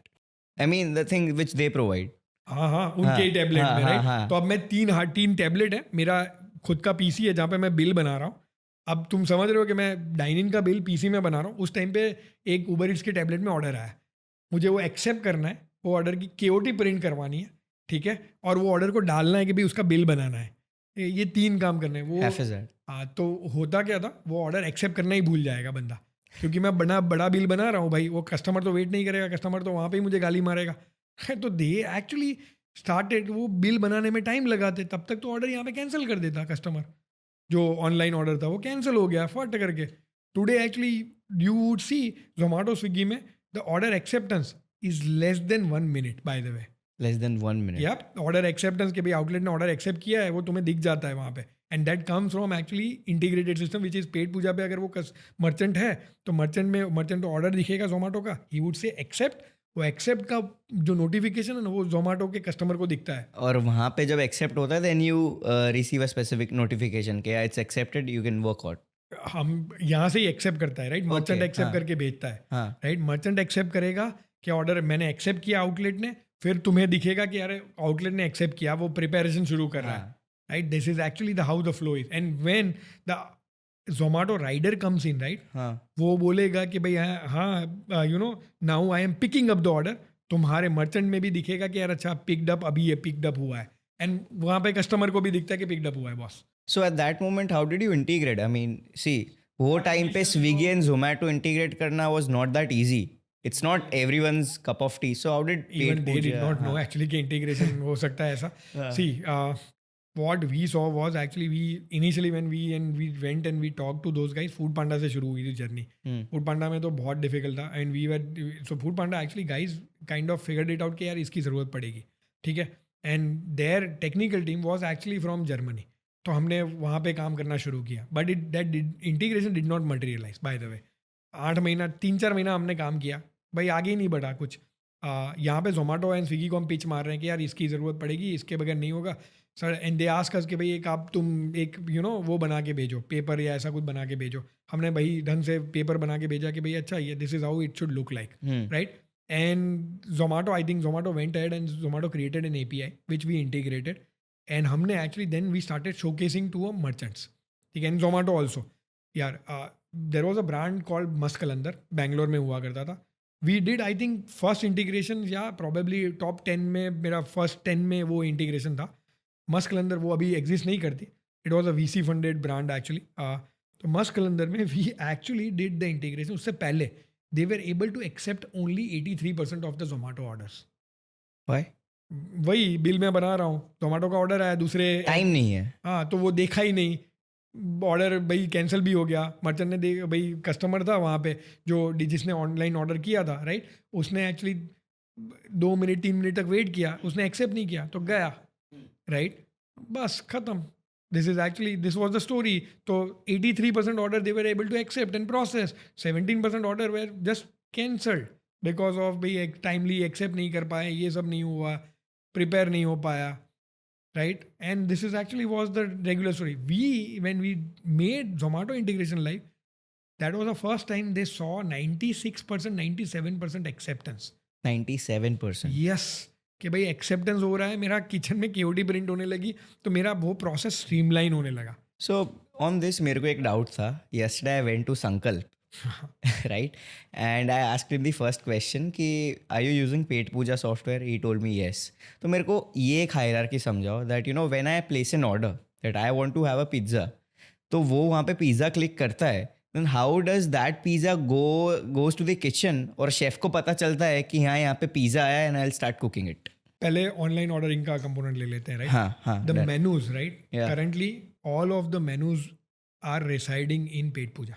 S2: I mean the thing which they provide.
S1: हाँ उनके ही टैबलेट में, राइट? तो अब मैं 3 टैबलेट है, मेरा खुद का पीसी है जहाँ पे मैं बिल बना रहा हूँ. अब तुम समझ रहे हो कि मैं डाइन इन का बिल पीसी में बना रहा हूँ. उस टाइम पे एक उबर ईट्स के टैबलेट में ऑर्डर आया, मुझे वो एक्सेप्ट करना है, वो ऑर्डर की KOT प्रिंट करवानी है, ठीक है, और वो ऑर्डर को डालना है कि भाई उसका बिल बनाना है. ये 3 काम करने हैं वो. हाँ, तो होता क्या था, वो ऑर्डर एक्सेप्ट करना ही भूल जाएगा बंदा, क्योंकि मैं बड़ा बिल बना रहा हूँ भाई. वो कस्टमर तो वेट नहीं करेगा, कस्टमर तो वहाँ पे ही मुझे गाली मारेगा. तो दे एक्चुअली स्टार्टेड, वो बिल बनाने में टाइम लगाते, तब तक तो ऑर्डर यहाँ पे कैंसिल कर देता कस्टमर. जो ऑनलाइन ऑर्डर था वो कैंसिल हो गया फट करके. Today actually you would see Zomato, Swiggy में the order acceptance is less than 1 minute, by the way.
S2: Less than 1 minute.
S1: या ऑर्डर एक्सेप्टेंस के भाई आउटलेट ने ऑर्डर एक्सेप्ट किया है, वो तुम्हें दिख जाता है वहाँ पे. And that comes from actually integrated system which is Petpooja पे. अगर वो मर्चेंट है तो मर्चेंट ऑर्डर दिखेगा जोमेटो का, ही वुड से एक्सेप्ट. वो एक्सेप्ट का जो नोटिफिकेशन है ना, वो जोमेटो के कस्टमर को दिखता है.
S2: और वहाँ पे जब एक्सेप्ट होता है then you receive a specific notification कि it's accepted, you can work out.
S1: हम यहाँ से ही एक्सेप्ट करता है, राइट? मर्चेंट एक्सेप्ट करके भेजता है, राइट? मर्चेंट एक्सेप्ट करेगा कि ऑर्डर मैंने एक्सेप्ट किया आउटलेट ने, फिर तुम्हें दिखेगा कि यार आउटलेट ने एक्सेप्ट किया, वो प्रिपरेशन शुरू कर रहा है,
S2: हाँ,
S1: right? This is actually the how the flow is, and when the Zomato rider comes in, right,
S2: हाँ,
S1: वो बोलेगा कि भाई हाँ you know now I am picking up the order, तुम्हारे मर्चेंट में भी दिखेगा कि यार अच्छा पिकड अप, अभी ये पिकड अप हुआ है, एंड वहाँ पे कस्टमर को भी दिखता है कि पिकड अप हुआ है boss.
S2: so at that moment how did you integrate? I mean, see, वो टाइम पे स्विगी एंड जोमेटो इंटीग्रेट करना was not that easy. It's not everyone's cup of tea. So how did
S1: Even
S2: Pet
S1: they did
S2: Pooja?
S1: not know actually कि integration हो सकता है ऐसा. See, what we saw was actually we initially when we went and we talked to those guys, Food Panda से शुरू हुई थी जर्नी. Food Panda में तो बहुत difficult था, and we were so Food Panda actually guys kind of figured it out कि यार इसकी ज़रूरत पड़ेगी, ठीक है, and their technical team was actually from Germany. तो हमने वहाँ पे काम करना शुरू किया, but integration did not materialize by the way. 8 महीना 3-4 महीना हमने काम किया, भाई आगे ही नहीं बढ़ा कुछ. यहाँ पे जोमेटो एंड स्विगी को हम पिच मार रहे हैं कि यार इसकी ज़रूरत पड़ेगी, इसके बगैर नहीं होगा sir, and they ask us कि भाई एक आप तुम एक वो बना के भेजो, पेपर या ऐसा कुछ बना के भेजो. हमने भाई ढंग से पेपर बना के भेजा कि भाई अच्छा ये this is how it should look like, right. And Zomato, I think Zomato went ahead and Zomato created an API which we integrated, and हमने actually then we started showcasing to a merchants, ठीक है, एंड जोमेटो ऑल्सो. यार there was a brand called Mast Kalandar, Bangalore में हुआ करता था. We did I think first integration, या प्रॉबेबली टॉप 10 में, मेरा फर्स्ट 10 में वो इंटीग्रेशन था. मस्त कलंदर वो अभी एग्जिस्ट नहीं करती, it was a VC funded brand actually. तो मस्त कलंदर में we actually did the integration. उससे पहले they were able to accept only 83% of the Zomato orders.
S2: Why?
S1: वही बिल में बना रहा हूँ, जोमेटो का ऑर्डर आया, दूसरे
S2: टाइम नहीं है.
S1: हाँ, तो वो देखा ही नहीं, ऑर्डर भाई कैंसिल भी हो गया. मर्चेंट ने देख, भाई कस्टमर था वहाँ पे जो जिसने ऑनलाइन ऑर्डर किया था, राइट, उसने एक्चुअली 2 मिनट 3 मिनट तक वेट किया, उसने एक्सेप्ट नहीं किया तो गया, राइट, बस खत्म. This was the story. तो 83% order they were able to accept and process, 17% order were just cancelled because of भाई एक टाइमली एक्सेप्ट नहीं कर पाए, ये सब नहीं हुआ, प्रिपेयर नहीं हो पाया, right? And this is actually was the regular story. When we made Zomato integration live, that was the first time they saw 96%, 97% acceptance.
S2: 97%.
S1: Yes, कि भाई एक्सेप्टेंस हो रहा है, मेरा किचन में KOD प्रिंट होने लगी, तो मेरा वो प्रोसेस स्ट्रीमलाइन होने लगा.
S2: So on this मेरे को एक डाउट था. Yesterday I went to Sankalp. Right, and I asked him the first question कि are you using pet Puja software? He told me yes. तो मेरे को ये एक हायरार्की समझाओ that you know when I place an order that I want to have a pizza, तो वो वहाँ पे पिज़्ज़ा क्लिक करता है, then how does that pizza goes to the kitchen और शेफ को पता चलता है कि हाँ यहाँ पे पिज़्ज़ा आया and I'll start cooking it.
S1: पहले ऑनलाइन ऑर्डरिंग का कंपोनेंट ले लेते हैं, राइट.
S2: हाँ हाँ.
S1: The menus, right,
S2: Yeah.
S1: Currently all of the menus are residing in Petpooja,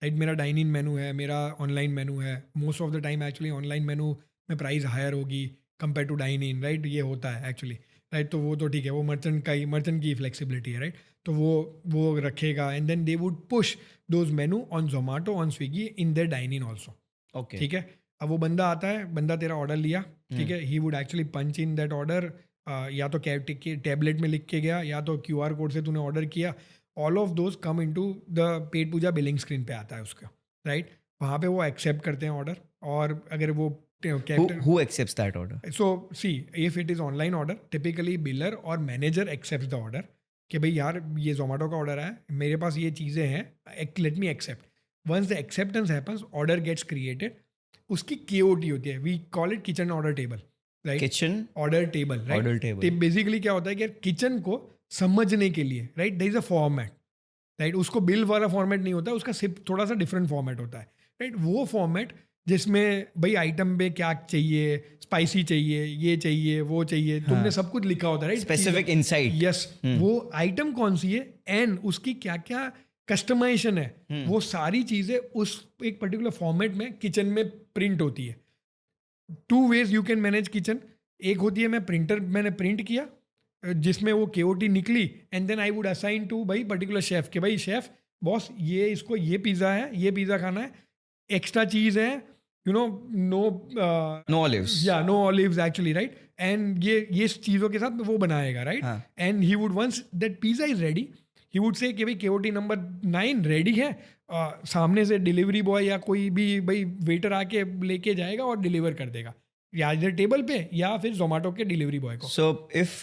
S1: right. मेरा डाइन इन मेनू है, मेरा ऑनलाइन मेनू है. Most of the time actually online menu में प्राइस हायर होगी compare to dine in, right, ये होता है एक्चुअली, राइट. तो वो तो ठीक है, वो मर्चेंट की फ्लेक्सिबिलिटी है, राइट. तो वो रखेगा, and then they would push those menu on Zomato, on Swiggy, in their dine in also.
S2: Okay.
S1: ठीक है. अब वो बंदा आता है, बंदा तेरा ऑर्डर लिया, ठीक है, he would actually punch in that order, या तो टैबलेट में लिख के गया, या तो QR कोड से तूने ऑर्डर किया. All of those come into the Petpooja billing screen पे आता है उसका, राइट. वहाँ पे वो एक्सेप्ट करते हैं ऑर्डर, और अगर वो
S2: Who accepts that order?
S1: So see if it is online order, typically biller और मैनेजर एक्सेप्ट द ऑर्डर कि भाई यार ये जोमेटो का ऑर्डर है, मेरे पास ये चीज़ें हैं, let me accept. Once the acceptance happens, order gets created, उसकी KOT होती है, we call it kitchen order table, right.
S2: Kitchen
S1: order table,
S2: order
S1: right.
S2: table.
S1: Basically क्या होता है कि किचन को समझने के लिए, right, there is a format, right. उसको बिल वाला फॉर्मेट नहीं होता, उसका सिर्फ थोड़ा सा डिफरेंट फॉर्मेट होता है, राइट. वो फॉर्मेट जिसमें भाई आइटम में क्या चाहिए, स्पाइसी चाहिए, ये चाहिए, वो चाहिए, तुमने सब कुछ लिखा होता है, राइट.
S2: Specific insight.
S1: यस, वो आइटम कौन सी है एंड उसकी क्या क्या कस्टमाइजेशन है, वो सारी चीज़ें उस एक पर्टिकुलर फॉर्मेट में किचन में प्रिंट होती है. 2 ways you can manage kitchen. एक होती है मैंने प्रिंट किया जिसमें वो KOT निकली, and then I would assign to भाई पर्टिकुलर शेफ कि भाई शेफ बॉस ये इसको ये पिज़्ज़ा है, ये पिज़्ज़ा खाना है, एक्स्ट्रा चीज़ है, यू नो,
S2: No olives.
S1: या no olives actually, right. And ये चीज़ों के साथ वो बनाएगा, राइट.
S2: हाँ.
S1: And he would once that pizza is ready, he would say कि भाई KOT नंबर 9 रेडी है, सामने से डिलीवरी बॉय या कोई भी भाई वेटर आके लेके जाएगा और डिलीवर कर देगा, या इधर टेबल पे या फिर जोमेटो के डिलीवरी बॉय को।
S2: So if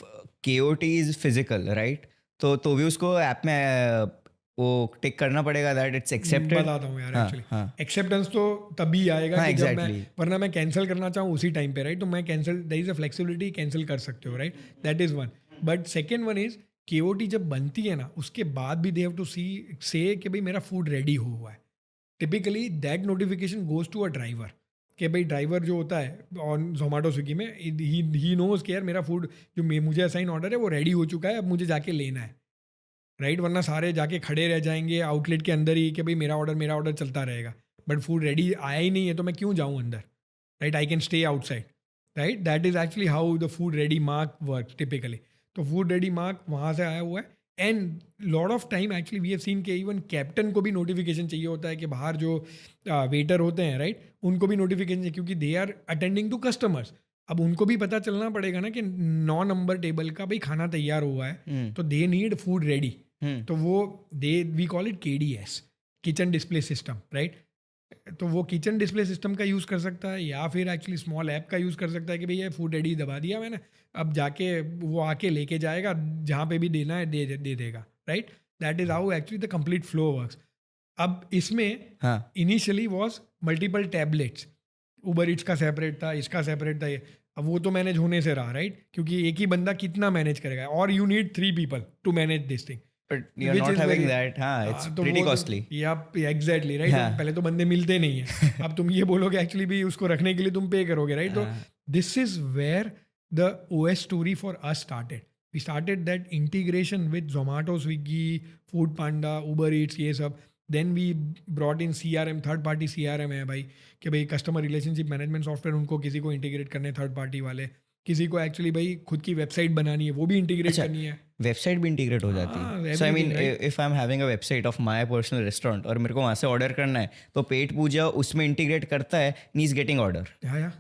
S2: KOT is physical, right? तो भी उसको ऐप में वो टिक करना पड़ेगा that it's accepted.
S1: बताता हूँ यार,
S2: हाँ,
S1: एक्चुअली
S2: हाँ.
S1: एक्सेप्टेंस तो तभी आएगा
S2: हाँ,
S1: कि जब मैं,
S2: exactly.
S1: वरना मैं कैंसिल करना चाहूँ उसी टाइम पे, राइट? तो मैं cancel, there is a flexibility, cancel कर सकते हो, right? That is one. But second one is KOT जब बनती है ना, उसके बाद भी दे हैव टू से कि भाई मेरा फूड रेडी हुआ है। Typically that notification goes to a driver, कि भाई ड्राइवर जो होता है ऑन जोमेटो स्विगी में, ही नोज कि यार मेरा फूड जो मुझे असाइन ऑर्डर है वो रेडी हो चुका है, अब मुझे जाके लेना है, राइट? वरना सारे जाके खड़े रह जाएंगे आउटलेट के अंदर ही कि भाई मेरा ऑर्डर चलता रहेगा, बट फूड रेडी आया ही नहीं है तो मैं क्यों जाऊँ अंदर, right? I can stay outside, right? That is actually how the food ready mark work typically. तो फूड रेडी मार्क वहाँ से आया हुआ है। And lot of time actually we have seen कि इवन कैप्टन को भी नोटिफिकेशन चाहिए होता है कि बाहर जो वेटर होते हैं, राइट, उनको भी नोटिफिकेशन चाहिए, क्योंकि they are attending to customers. अब उनको भी पता चलना पड़ेगा ना कि 9 नंबर टेबल का भाई खाना तैयार हुआ है, तो दे नीड फूड रेडी। तो वो we call it KDS, kitchen display system, right? तो वो किचन डिस्प्ले सिस्टम का यूज़ कर सकता है या फिर एक्चुअली स्मॉल ऐप का यूज़ कर सकता है कि भैया फूड रेडी दबा दिया मैंने, अब जाके वो आके लेके जाएगा, जहाँ पे भी देना है दे देगा, right? That is how actually the complete flow works. अब इसमें
S2: हाँ.
S1: Initially was multiple tablets, Uber Yeats का सेपरेट था, इसका सेपरेट था ये। अब वो तो मैनेज होने से रहा, राइट? क्योंकि एक ही बंदा कितना मैनेज करेगा, और you need 3 people to manage this thing.
S2: But you're
S1: Which
S2: not
S1: is
S2: having
S1: very-
S2: that. हाँ, it's
S1: तो
S2: pretty
S1: वो तो-
S2: costly.
S1: Yep, exactly, right?
S2: हाँ.
S1: पहले तो बंदे मिलते नहीं है। अब तुम ये बोलोगे एक्चुअली भी उसको रखने के लिए तुम पे करोगे, राइट? तो
S2: हाँ.
S1: This is where the OS story for us started. We started that integration with Zomato, Swiggy, Food Panda, Uber Eats, ये सब। Then we brought in CRM, third party CRM है भाई, कि भाई कस्टमर रिलेशनशिप मैनेजमेंट सॉफ्टवेयर, उनको किसी को इंटीग्रेट करने थर्ड पार्टी वाले, किसी को एक्चुअली भाई खुद की वेबसाइट बनानी है वो भी इंटीग्रेट
S2: अच्छा,
S1: करनी है।
S2: वेबसाइट भी इंटीग्रेट हो जाती है. So I mean if I am having a website of my personal restaurant और मेरे को वहाँ से ऑर्डर करना है, तो पेट पूजा उसमें इंटीग्रेट करता है, and he's getting order.
S1: या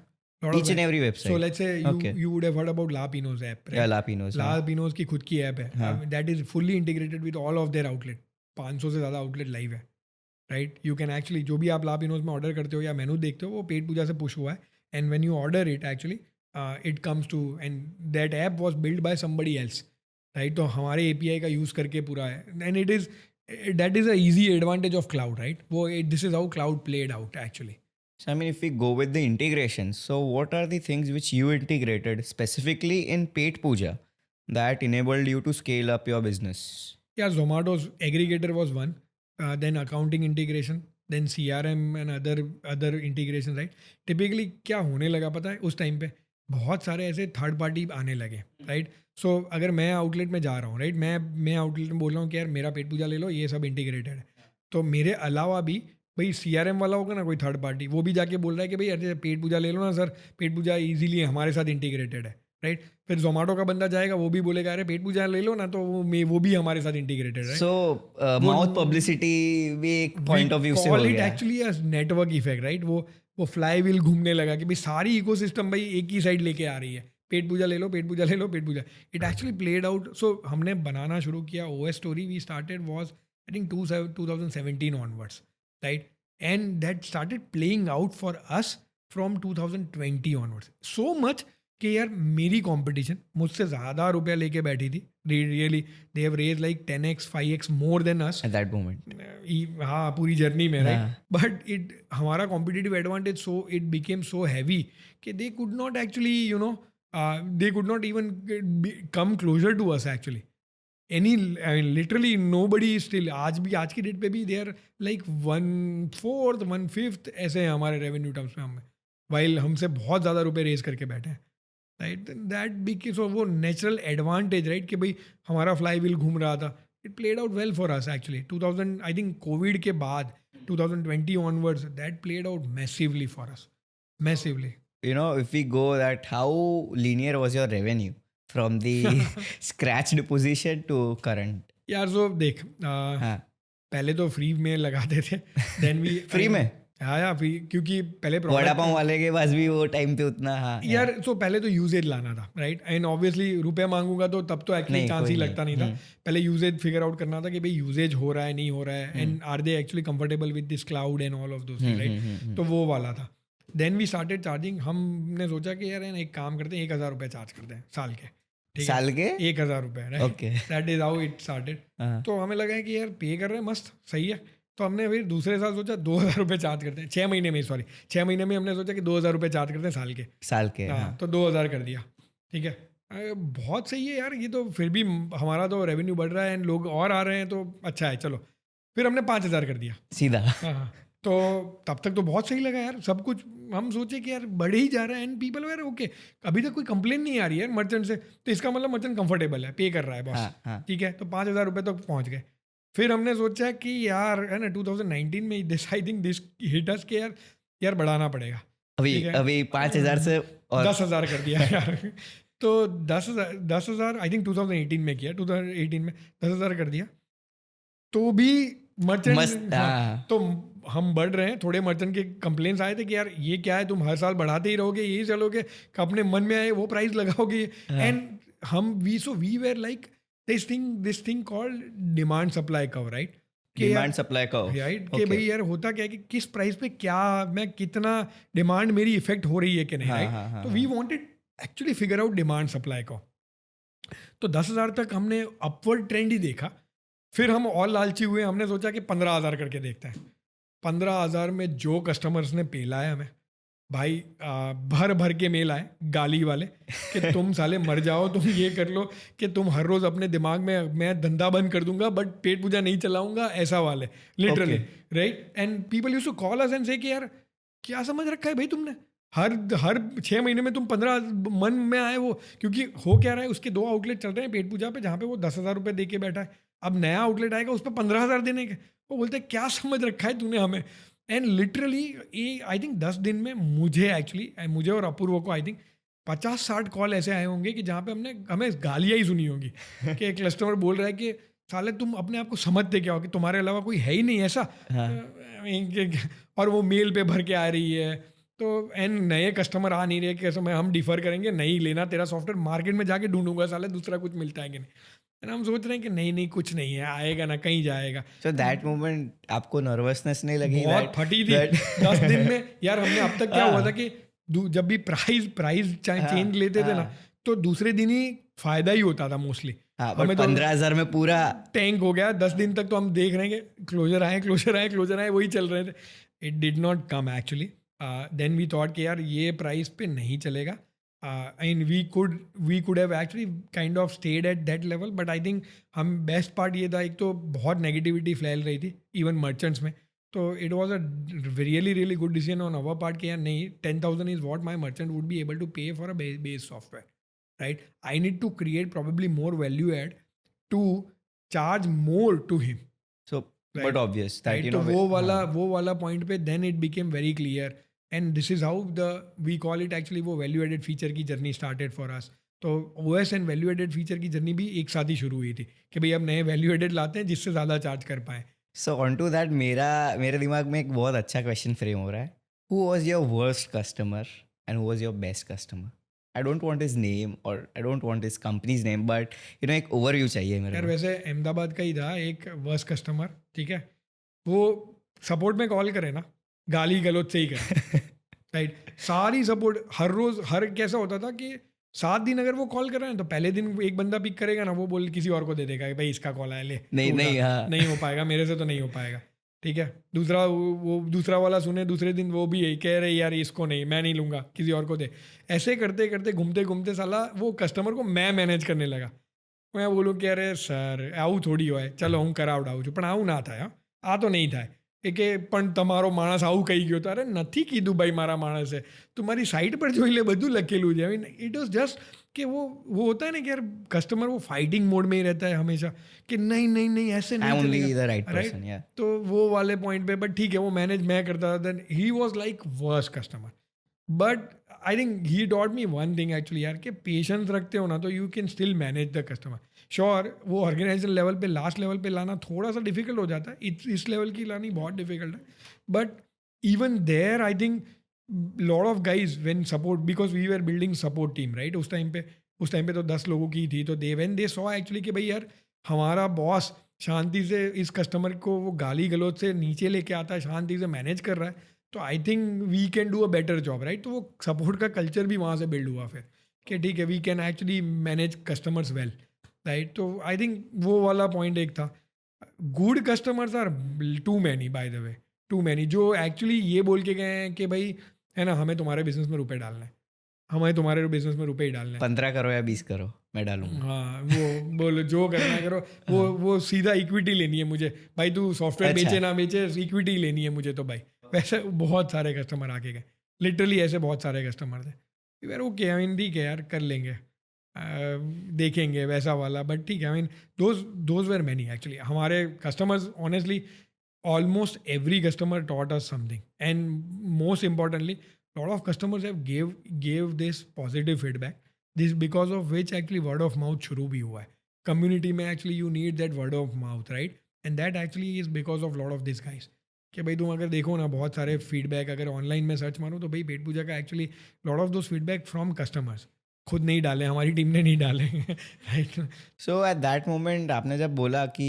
S2: Each and every website.
S1: So let's say
S2: Okay.
S1: you would have heard about La Pino's app, right?
S2: Yeah, La Pino's. हाँ.
S1: La Pino's की खुद की ऐप है, that is fully integrated with all of their outlet. 500 से ज़्यादा आउटलेट लाइव है, राइट? यू कैन एक्चुअली जो भी आप La Pino's में ऑर्डर करते हो या मेनू देखते हो, वो पेट पूजा से पुश हुआ है, and when you order it actually it comes to, and that app was build by somebody else, right? तो हमारे API का यूज़ करके पूरा है, and it is that is a easy advantage of cloud, right? वो this is how cloud played out actually.
S2: So I mean, if we go with the integration, so what are the things which you integrated specifically in Pet Puja that enabled you to scale up your business?
S1: Yeah, Zomato's aggregator was one, then accounting integration, then CRM and other integration, right? Typically क्या होने लगा पता है उस टाइम पे, बहुत सारे ऐसे थर्ड पार्टी आने लगे, राइट? सो अगर मैं आउटलेट में जा रहा हूँ, राइट, मैं आउटलेट में बोल रहा हूँ कि यार मेरा पेट पूजा ले लो, ये सब इंटीग्रेटेड है, तो मेरे अलावा भी भाई CRM वाला होगा ना कोई थर्ड पार्टी, वो भी जाके बोल रहा है कि भाई अरे पेट पूजा ले लो ना सर, पेट पूजा इजीली हमारे साथ इंटीग्रेटेड है, राइट? फिर जोमेटो का बंदा जाएगा, वो भी बोलेगा अरे पेट पूजा ले लो ना, तो वो भी हमारे साथ इंटीग्रेटेड है।
S2: So mouth publicity भी एक point of view से हो
S1: कॉल इट
S2: गया.
S1: Actually a network effect, right? वो फ्लाई व्हील घूमने लगा कि भाई सारी इकोसिस्टम भाई एक ही साइड लेके आ रही है, पेट पूजा ले लो, पेट पूजा ले लो, Petpooja. It actually played out. So हमने बनाना शुरू किया, OS story we started was I think 2017 onwards, right? And that started playing out for us from 2020 onwards. So much कि यार मेरी कंपटीशन मुझसे ज़्यादा रुपया लेके बैठी थी, really they have raise like 10x 5x more than us
S2: At that moment.
S1: हाँ, पूरी जर्नी में, राइट?
S2: हाँ.
S1: बट इट हमारा competitive advantage so it became so heavy कि they could not actually they could not even come closer to us actually any, I mean literally nobody still, आज की डेट पे भी दे आर लाइक 1/4 1/5 ऐसे हैं हमारे रेवेन्यू टर्म्स में, हम वाइल हमसे बहुत ज़्यादा रुपए रेज करके बैठे हैं, राइट? दैट बिकॉज ऑफ वो नेचुरल एडवांटेज, राइट, कि भाई हमारा फ्लाई व्हील घूम रहा था। It played out well for us actually 2000, I think Covid के बाद 2020 onwards that played out massively for us, massively.
S2: You know, if we go that, how linear was your revenue from the scratched position to current?
S1: यार सो देख,
S2: हाँ.
S1: पहले तो फ्री में लगाते थे, देन वी
S2: फ्री में?
S1: हाँ, फ्री, क्योंकि पहले
S2: वड़ा पाव वाले के पास भी वो टाइम पे उतना, हाँ
S1: यार, सो पहले तो यूजेज लाना था, राइट? एंड ऑब्वियसली रुपया मांगूंगा तो तब तो एक्चुअली चांस ही लगता नहीं था। पहले यूजेज फिगर आउट करना था कि भाई यूजेज हो रहा है नहीं हो रहा है, and are they actually comfortable with this cloud and all of those, right? तो वो वाला था। Then we started charging. हमने सोचा कि यार एक काम करते हैं, 1,000 रुपये चार्ज करते हैं साल के. ठीक है,
S2: साल के
S1: 1,000 रुपये, right.
S2: Okay
S1: that is how it started. तो हमें लगा है कि यार पे कर रहे हैं, मस्त सही है. तो हमने फिर दूसरे साल सोचा 2,000 रुपये चार्ज करते हैं 6 महीने में. सॉरी, 6 महीने में हमने सोचा कि 2,000 रुपये चार्ज करते हैं साल के. हाँ, तो 2,000 कर दिया. ठीक है, बहुत सही है यार. ये तो फिर भी हमारा तो रेवेन्यू बढ़ रहा है एंड लोग और आ रहे हैं, तो अच्छा है. चलो, फिर हमने 5,000 कर दिया.
S2: सीधा.
S1: हाँ, तो तब तक तो बहुत सही लगा यार सब कुछ. हम सोचे कि यार बढ़ ही जा रहा है एंड पीपल वेर ओके. अभी तक कोई कंप्लेन नहीं आ रही है मर्चेंट से, तो इसका मतलब मर्चेंट कंफर्टेबल है, पे कर रहा है बॉस.
S2: हाँ.
S1: ठीक है, तो 5,000 रुपये तक पहुंच गए. फिर हमने सोचा कि यार है ना 2019 में this I think this hit us के यार बढ़ाना पड़ेगा. ठीक है,
S2: अभी 5,000 से और
S1: 10,000 कर दिया यार. तो 10,000 आई थिंक 2018 में किया. 2018 में 10,000 कर दिया. तो भी मर्चेंट,
S2: मस्त. हाँ.
S1: तो हम बढ़ रहे हैं. थोड़े मर्चेंट के कंप्लेंट्स आए थे कि यार ये क्या है, तुम हर साल बढ़ाते ही रहोगे, यही चलोगे, अपने मन में आए वो प्राइस लगाओगे. एंड हम we were like this thing called demand supply curve, right.
S2: Demand supply का
S1: राइट, कि भाई यार होता क्या है कि किस प्राइस पे क्या मैं कितना डिमांड मेरी इफेक्ट हो रही है कि नहीं, राइट. तो we wanted actually figure out demand supply को. तो 10,000 तक हमने अपवर्ड ट्रेंड ही देखा. फिर हम और लालची हुए, हमने सोचा कि 15,000 करके देखते हैं. 15,000 में जो कस्टमर्स ने पेला है हमें भाई, भर भर के मेल आए गाली वाले कि तुम साले मर जाओ, तुम ये कर लो कि तुम हर रोज अपने दिमाग में मैं धंधा बंद कर दूंगा बट पेट पूजा नहीं चलाऊंगा, ऐसा वाले literally, right. And people used to call us and say कि यार क्या समझ रखा है भाई तुमने, हर 6 महीने में तुम 15 मन में आए वो. क्योंकि हो क्या रहा है, उसके 2 आउटलेट चल रहे हैं पेट पूजा पे, जहाँ पे वो 10,000 रुपये दे के बैठा है. अब नया आउटलेट आएगा उस पर 15,000 देने के. वो बोलते हैं क्या समझ रखा है तूने हमें. एंड लिटरली ये आई थिंक 10 दिन में मुझे और अपूर्व को आई थिंक 50-60 कॉल ऐसे आए होंगे कि जहाँ पे हमें गालियाँ ही सुनी होंगी कि एक कस्टमर बोल रहा है कि साले तुम अपने आप को समझते क्या हो कि तुम्हारे अलावा कोई है ही नहीं ऐसा. और वो मेल पे भर के आ रही है. तो एंड नए कस्टमर आ नहीं रहे कि समय हम डिफर करेंगे, नहीं लेना तेरा सॉफ्टवेयर, मार्केट में जाके ढूंढूंगा साले दूसरा कुछ मिलता है कि नहीं. एंड हम सोच रहे हैं कि नहीं कुछ नहीं है, आएगा ना, कहीं जाएगा.
S2: सो दैट मोमेंट आपको नर्वसनेस नहीं लगी?
S1: बहुत फटी थी 10 दिन में यार. हमने अब तक क्या हुआ था कि जब भी प्राइस चेंज लेते थे ना, तो दूसरे दिन ही फायदा ही होता था मोस्टली.
S2: हमें 15,000 में पूरा
S1: टैंक हो गया. 10 दिन तक तो हम देख रहे हैं कि क्लोजर आए वही चल रहे थे. It did not come actually. Then we thought कि यार ये प्राइस पे नहीं चलेगा. And we could have actually kind of stayed at that level. But I think हम बेस्ट पार्ट ये था, एक तो बहुत नेगेटिविटी फैल रही थी इवन मर्चेंट्स में. तो it was a really good decision on our part कि यार नहीं, 10,000 is what my merchant would be able to pay for a base software, right. I need to create probably more value add to charge more to him.
S2: So
S1: Right.
S2: but obvious that
S1: Right?
S2: you
S1: तो
S2: know
S1: वो वाला पॉइंट पे then it became very clear and this is how we call it actually वो value added feature की जर्नी started for us. तो OS and value added feature की जर्नी भी एक साथ ही शुरू हुई थी कि भाई अब नए वैल्यू एडेड लाते हैं जिससे ज़्यादा चार्ज कर पाएँ.
S2: So on to that, मेरे दिमाग में एक बहुत अच्छा क्वेश्चन फ्रेम हो रहा है. Who was your worst customer and who was your best customer? I don't want his name or I don't want his company's name, but you know एक ओवरव्यू चाहिए मेरे
S1: यार.
S2: को.
S1: वैसे अहमदाबाद का ही था एक वर्स्ट कस्टमर, ठीक है. वो सपोर्ट में कॉल करे ना, गाली गलौज से ही करे, राइट. सारी सपोर्ट हर रोज कैसा होता था कि 7 दिन अगर वो कॉल कर रहे हैं तो पहले दिन एक बंदा पिक करेगा ना, वो बोल किसी और को दे देगा कि भाई इसका कॉल आया, ले नहीं हो पाएगा, मेरे से तो नहीं हो पाएगा, ठीक है. दूसरा वाला सुने, दूसरे दिन वो भी यही कह रहे यार इसको नहीं, मैं नहीं लूँगा, किसी और को दे. ऐसे करते करते घूमते साला वो कस्टमर को मैं मैनेज करने लगा. मैं बोलूँ कि अरे सर આવું થોડી હોય, ચલો હું કરાવડાવું છું, પણ આવું ના થાય. આ તો નહીં થાય એ કે પણ તમારો માણસ આવું કહી ગયો. તો અરે નથી કીધું ભાઈ મારા માણસે, તમારી સાઇટ પર જોઈ લે, બધું લખેલું છે. इट वॉज जस्ट कि वो होता है ना कि यार कस्टमर वो फाइटिंग मोड में ही रहता है हमेशा कि नहीं ऐसे नहीं चलेगा,
S2: राइट.
S1: तो वो वाले पॉइंट पे बट ठीक है वो मैनेज मैं करता था. Then he was like worst customer. But I think he taught me one thing actually यार, कि पेशेंस रखते हो ना तो you can still manage the customer. Sure वो ऑर्गेनाइजेशन लेवल पे लास्ट लेवल पे लाना थोड़ा सा डिफिकल्ट हो जाता है, इस लेवल की लानी बहुत डिफिकल्ट है. But even there I think lot of guys when support, because we were building support team, right. उस टाइम पे तो 10 लोगों की थी. तो दे सॉ एक्चुअली कि भाई यार हमारा बॉस शांति से इस कस्टमर को वो गाली गलौज से नीचे लेके आता है, शांति से मैनेज कर रहा है, तो I think we can do a better job, right? तो वो सपोर्ट का कल्चर भी वहाँ से बिल्ड हुआ फिर कि ठीक है, we can actually manage customers well, right? तो आई थिंक वो वाला पॉइंट एक था. Good customers are too many, by the way, too many, जो एक्चुअली ये बोल के गए हैं कि भाई है ना, हमें तुम्हारे बिजनेस में रुपए डालना है, हमें तुम्हारे बिजनेस में रुपए ही डालना है.
S2: 15 करो या 20 करो मैं डालूंगा.
S1: हाँ, वो बोलो जो करना है करो. वो सीधा इक्विटी लेनी है मुझे भाई, तू सॉफ्टवेयर
S2: अच्छा.
S1: बेचे ना बेचे, इक्विटी लेनी है मुझे तो भाई. वैसे बहुत सारे कस्टमर आके गए, लिटरली ऐसे बहुत सारे कस्टमर थे यार. ओके, आई मीन ठीक है यार, कर लेंगे, देखेंगे वैसा वाला. बट ठीक है, I mean those were many actually. हमारे customers honestly, almost every customer taught us something, and most importantly, a lot of customers have gave this positive feedback. This because of which actually word of mouth शुरू भी हुआ है community में. Actually you need that word of mouth, right? And that actually is because of lot of these guys. कि भाई तुम अगर देखो ना, बहुत सारे फीडबैक अगर ऑनलाइन में सर्च मारो तो भाई पेट पूजा का actually lot of those feedback from customers. खुद नहीं डाले, हमारी टीम ने नहीं डाले, right?
S2: So at that moment आपने जब बोला कि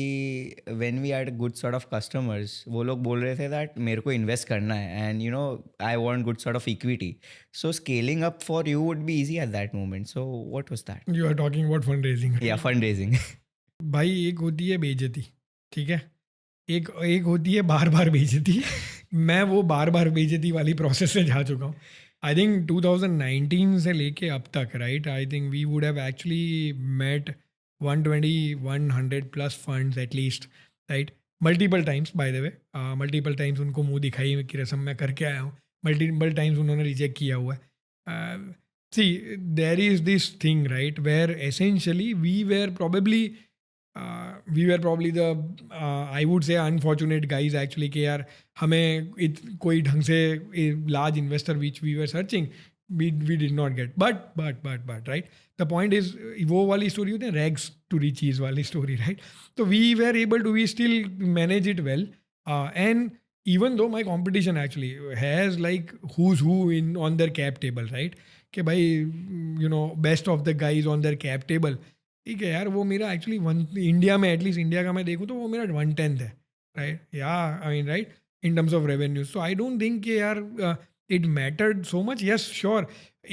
S2: when we had good sort of customers, वो लोग बोल रहे थे दैट मेरे को इन्वेस्ट करना है and you know I want good sort of equity, so scaling up for you would be easy at that moment. So what was that?
S1: You are talking about fund raising.
S2: या फंड रेजिंग.
S1: भाई एक होती है बेइज्जती, ठीक है, एक एक होती है बार बार बेइज्जती. मैं वो बार बार बेइज्जती वाली प्रोसेस से जा चुका हूँ. आई थिंक 2019 से लेके अब तक, right, I think we would have actually met 120-100 plus funds at least, right? Multiple times, by the way, multiple times उनको मुंह दिखाई की रस्म मैं करके आया हूँ. मल्टीपल टाइम्स उन्होंने रिजेक्ट किया हुआ है. See, there is this thing, right, where essentially we were probably the I would say unfortunate guys actually कि यार हमें कोई ढंग से large investor which we were searching, we did not get. But right, the point is, वो वाली story होती है rags to riches वाली story, right? So we were able to, we still manage it well, and even though my competition actually has like who's who in on their cap table, right? कि भाई you know best of the guys on their cap table, ठीक है यार, वो मेरा एक्चुअली इंडिया में, एटलीस्ट इंडिया का मैं देखूँ तो वो मेरा 1/10 है, राइट? या I mean right, in terms of revenue. So I don't think कि यार it mattered so much. Yes sure,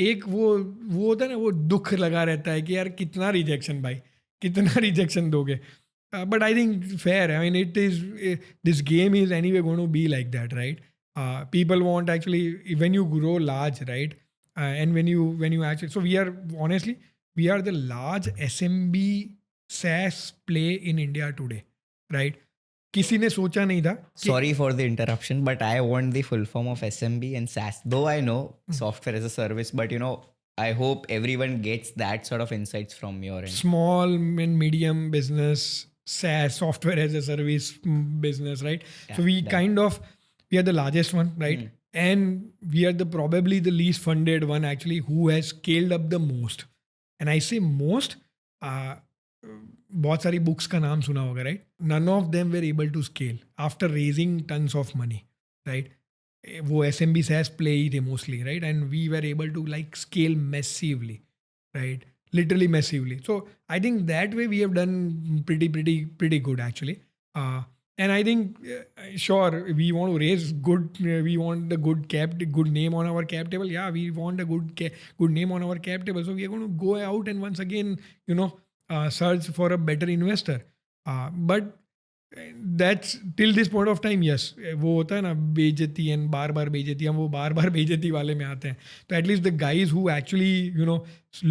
S1: एक वो होता है ना, वो दुख लगा रहता है कि यार कितना रिजेक्शन भाई, कितना रिजेक्शन दोगे. But I think fair, I mean it is, this game is anyway going to be like that, right? People want actually when you grow large, right? And when you actually, so we are honestly, we are the large SMB SaaS play in India today, right? किसी ने सोचा नहीं था कि,
S2: Sorry for the interruption, but I want the full form of SMB and SaaS. Though I know software as a service, but you know, I hope everyone gets that sort of insights from your end.
S1: small and medium business, SaaS, software as a service business, right? So we
S2: that.
S1: kind of, we are the largest one, right? And we are the probably the least funded one actually, who has scaled up the most. And I say most, बहुत सारी बुक्स का नाम सुना होगा, right? None of them were able to scale after raising tons of money, right? वो SMB SaaS प्ले ही थे mostly, right? And we were able to like scale massively, right? Literally massively. So I think that way we have done pretty good actually. And I think sure, we want to raise good, we want the good name on our cap table. Yeah, we want a good name on our cap table. So we are going to go out and once again, you know, search for a better investor. But that's till this point of time, yes, वो होता है ना बेइज्जती एंड बार बार बेइज्जती, हम वो बार बार बेइज्जती वाले में आते हैं. तो at least the guys who actually you know